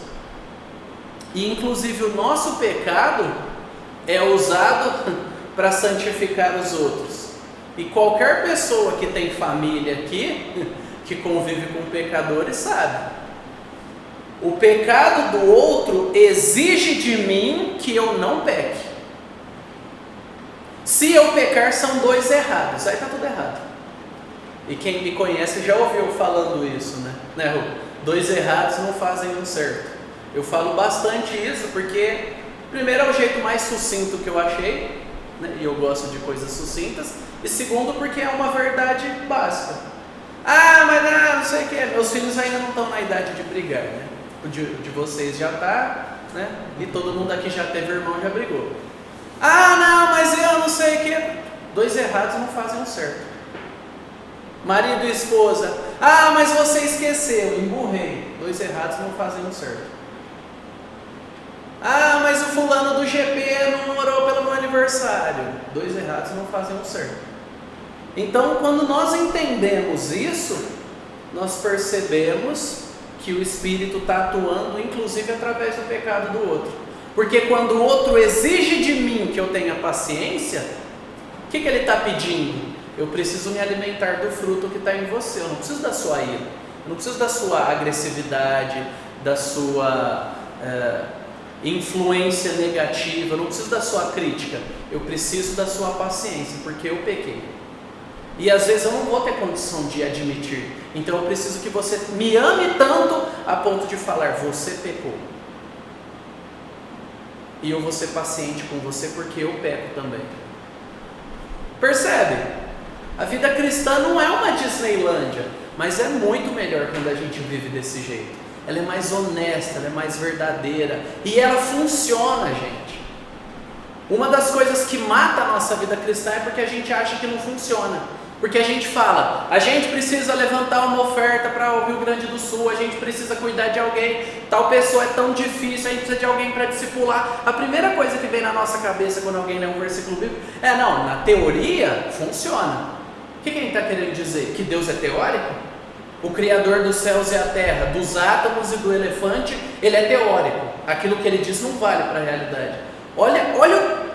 E inclusive o nosso pecado é usado para santificar os outros. E qualquer pessoa que tem família aqui, que convive com pecadores, sabe. O pecado do outro exige de mim que eu não peque. Se eu pecar, são dois errados. Aí está tudo errado. E quem me conhece já ouviu falando isso, né, Rô? Dois errados não fazem um certo. Eu falo bastante isso porque, primeiro, é o jeito mais sucinto que eu achei, né? E eu gosto de coisas sucintas. E segundo, porque é uma verdade básica. Mas não sei o que. Meus filhos ainda não estão na idade de brigar, né? O de vocês já está, né? E todo mundo aqui já teve irmão, já brigou. Não, mas eu não sei o que. Dois errados não fazem um certo. Marido e esposa. Mas você esqueceu, emburrei. Dois errados não fazem um certo. Mas o fulano do GP não orou pelo meu aniversário. Dois errados não fazem um certo. Então, quando nós entendemos isso, nós percebemos que o Espírito está atuando, inclusive através do pecado do outro. Porque quando o outro exige de mim que eu tenha paciência, o que ele está pedindo? Eu preciso me alimentar do fruto que está em você. Eu não preciso da sua ira, eu não preciso da sua agressividade, da sua influência negativa, eu não preciso da sua crítica, eu preciso da sua paciência, porque eu pequei. E às vezes eu não vou ter condição de admitir, então eu preciso que você me ame tanto a ponto de falar, você pecou. E eu vou ser paciente com você porque eu peco também. Percebe? A vida cristã não é uma Disneylândia, mas é muito melhor quando a gente vive desse jeito. Ela é mais honesta, ela é mais verdadeira e ela funciona, gente. Uma das coisas que mata a nossa vida cristã é porque a gente acha que não funciona. Porque a gente fala, a gente precisa levantar uma oferta para o Rio Grande do Sul, a gente precisa cuidar de alguém, tal pessoa é tão difícil, a gente precisa de alguém para discipular. A primeira coisa que vem na nossa cabeça quando alguém lê um versículo bíblico é, não, na teoria funciona. O que a gente está querendo dizer? Que Deus é teórico? O Criador dos céus e a terra, dos átomos e do elefante, ele é teórico. Aquilo que ele diz não vale para a realidade. Olha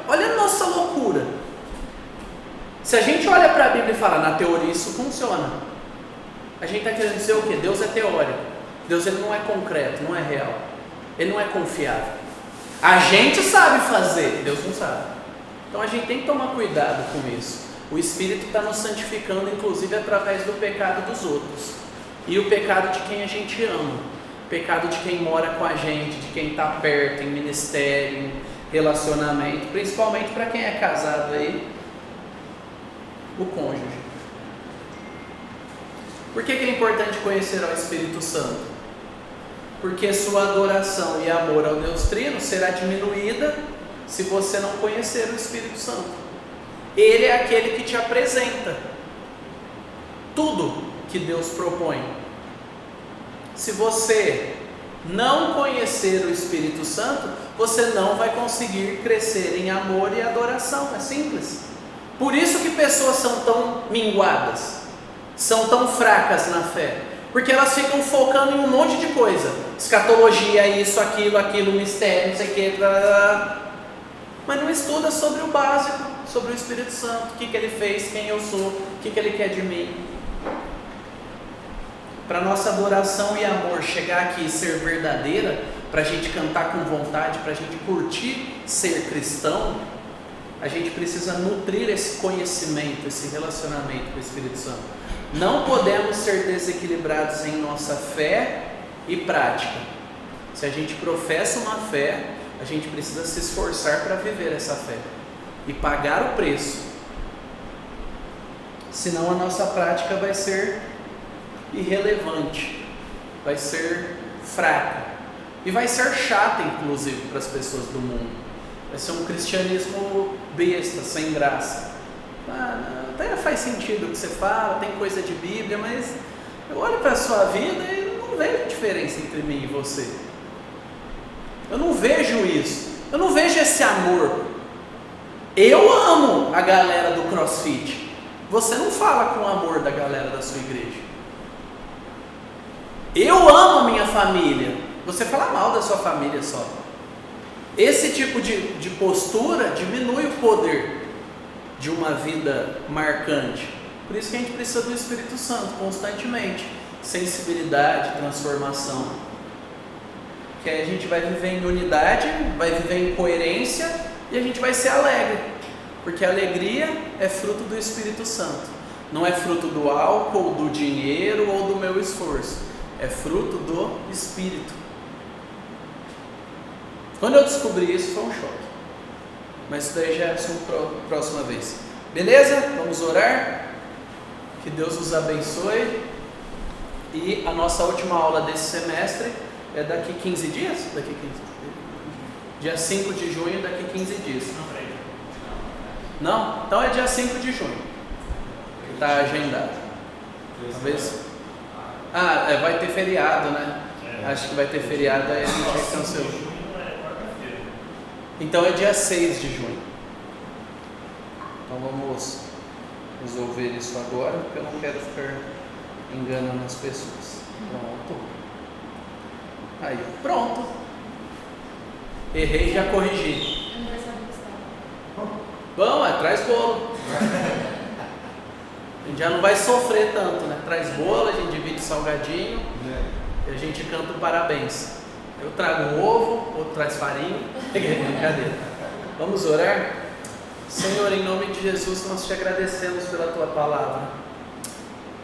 a nossa loucura. Se a gente olha para a Bíblia e fala, na teoria isso funciona, a gente está querendo dizer o quê? Deus é teórico. Deus ele não é concreto, não é real. Ele não é confiável. A gente sabe fazer, Deus não sabe. Então a gente tem que tomar cuidado com isso. O Espírito está nos santificando, inclusive através do pecado dos outros. E o pecado de quem a gente ama. O pecado de quem mora com a gente, de quem está perto, em ministério, em relacionamento. Principalmente para quem é casado aí. O cônjuge. Por que é importante conhecer ao Espírito Santo? Porque sua adoração e amor ao Deus Trino será diminuída se você não conhecer o Espírito Santo. Ele é aquele que te apresenta tudo que Deus propõe. Se você não conhecer o Espírito Santo, você não vai conseguir crescer em amor e adoração. É simples. Por isso que pessoas são tão minguadas, são tão fracas na fé, porque elas ficam focando em um monte de coisa, escatologia, isso, aquilo, mistério, não sei o que, mas não estuda sobre o básico, sobre o Espírito Santo, o que ele fez, quem eu sou, o que ele quer de mim. Para nossa adoração e amor chegar aqui e ser verdadeira, para a gente cantar com vontade, para a gente curtir ser cristão, a gente precisa nutrir esse conhecimento, esse relacionamento com o Espírito Santo. Não podemos ser desequilibrados em nossa fé e prática. Se a gente professa uma fé, a gente precisa se esforçar para viver essa fé e pagar o preço. Senão a nossa prática vai ser irrelevante, vai ser fraca e vai ser chata, inclusive, para as pessoas do mundo. Vai ser um cristianismo besta, sem graça. Até faz sentido o que você fala, tem coisa de Bíblia, mas eu olho para a sua vida e não vejo diferença entre mim e você. Eu não vejo isso. Eu não vejo esse amor. Eu amo a galera do CrossFit. Você não fala com o amor da galera da sua igreja. Eu amo a minha família. Você fala mal da sua família só. Esse tipo de postura diminui o poder de uma vida marcante. Por isso que a gente precisa do Espírito Santo constantemente. Sensibilidade, transformação. Que aí a gente vai viver em unidade, vai viver em coerência e a gente vai ser alegre. Porque a alegria é fruto do Espírito Santo. Não é fruto do álcool, do dinheiro ou do meu esforço. É fruto do Espírito. Quando eu descobri isso, foi um choque. Mas isso daí já é assunto para a próxima vez. Beleza? Vamos orar? Que Deus nos abençoe. E a nossa última aula desse semestre é daqui 15 dias? Dia 5 de junho, daqui 15 dias. Não? Então é dia 5 de junho. Está agendado. Talvez. Vai ter feriado, né? Acho que vai ter feriado, aí a gente cancelou. Então é dia 6 de junho. Então vamos resolver isso agora, porque eu não quero ficar enganando as pessoas. Pronto. Aí, pronto. Errei e já corrigi. Bom, traz bolo. A gente já não vai sofrer tanto, né? Traz bolo, a gente divide salgadinho e a gente canta o parabéns. Eu trago um ovo, outro traz farinha. Brincadeira. Vamos orar? Senhor, em nome de Jesus, nós te agradecemos pela tua palavra.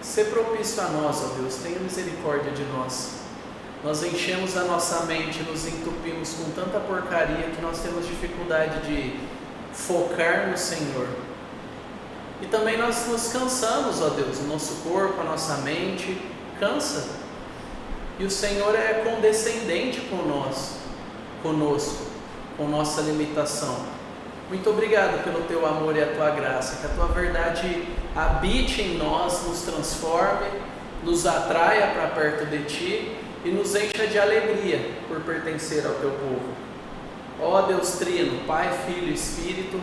Sê propício a nós, ó Deus, tenha misericórdia de nós. Nós enchemos a nossa mente, nos entupimos com tanta porcaria que nós temos dificuldade de focar no Senhor. E também nós nos cansamos, ó Deus, o nosso corpo, a nossa mente cansa. E o Senhor é condescendente conosco, com nossa limitação. Muito obrigado pelo teu amor e a tua graça, que a tua verdade habite em nós, nos transforme, nos atraia para perto de ti e nos encha de alegria por pertencer ao teu povo. Ó Deus Trino, Pai, Filho e Espírito,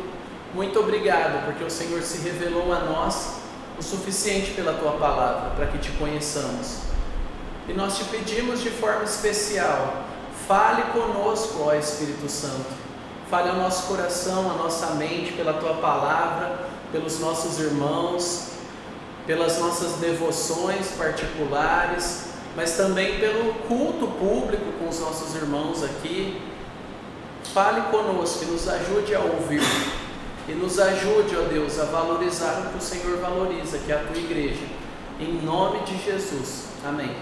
muito obrigado porque o Senhor se revelou a nós o suficiente pela tua palavra para que te conheçamos. E nós te pedimos de forma especial, fale conosco, ó Espírito Santo. Fale ao nosso coração, à nossa mente, pela tua palavra, pelos nossos irmãos, pelas nossas devoções particulares, mas também pelo culto público com os nossos irmãos aqui. Fale conosco e nos ajude a ouvir. E nos ajude, ó Deus, a valorizar o que o Senhor valoriza, que é a tua igreja. Em nome de Jesus. Amém.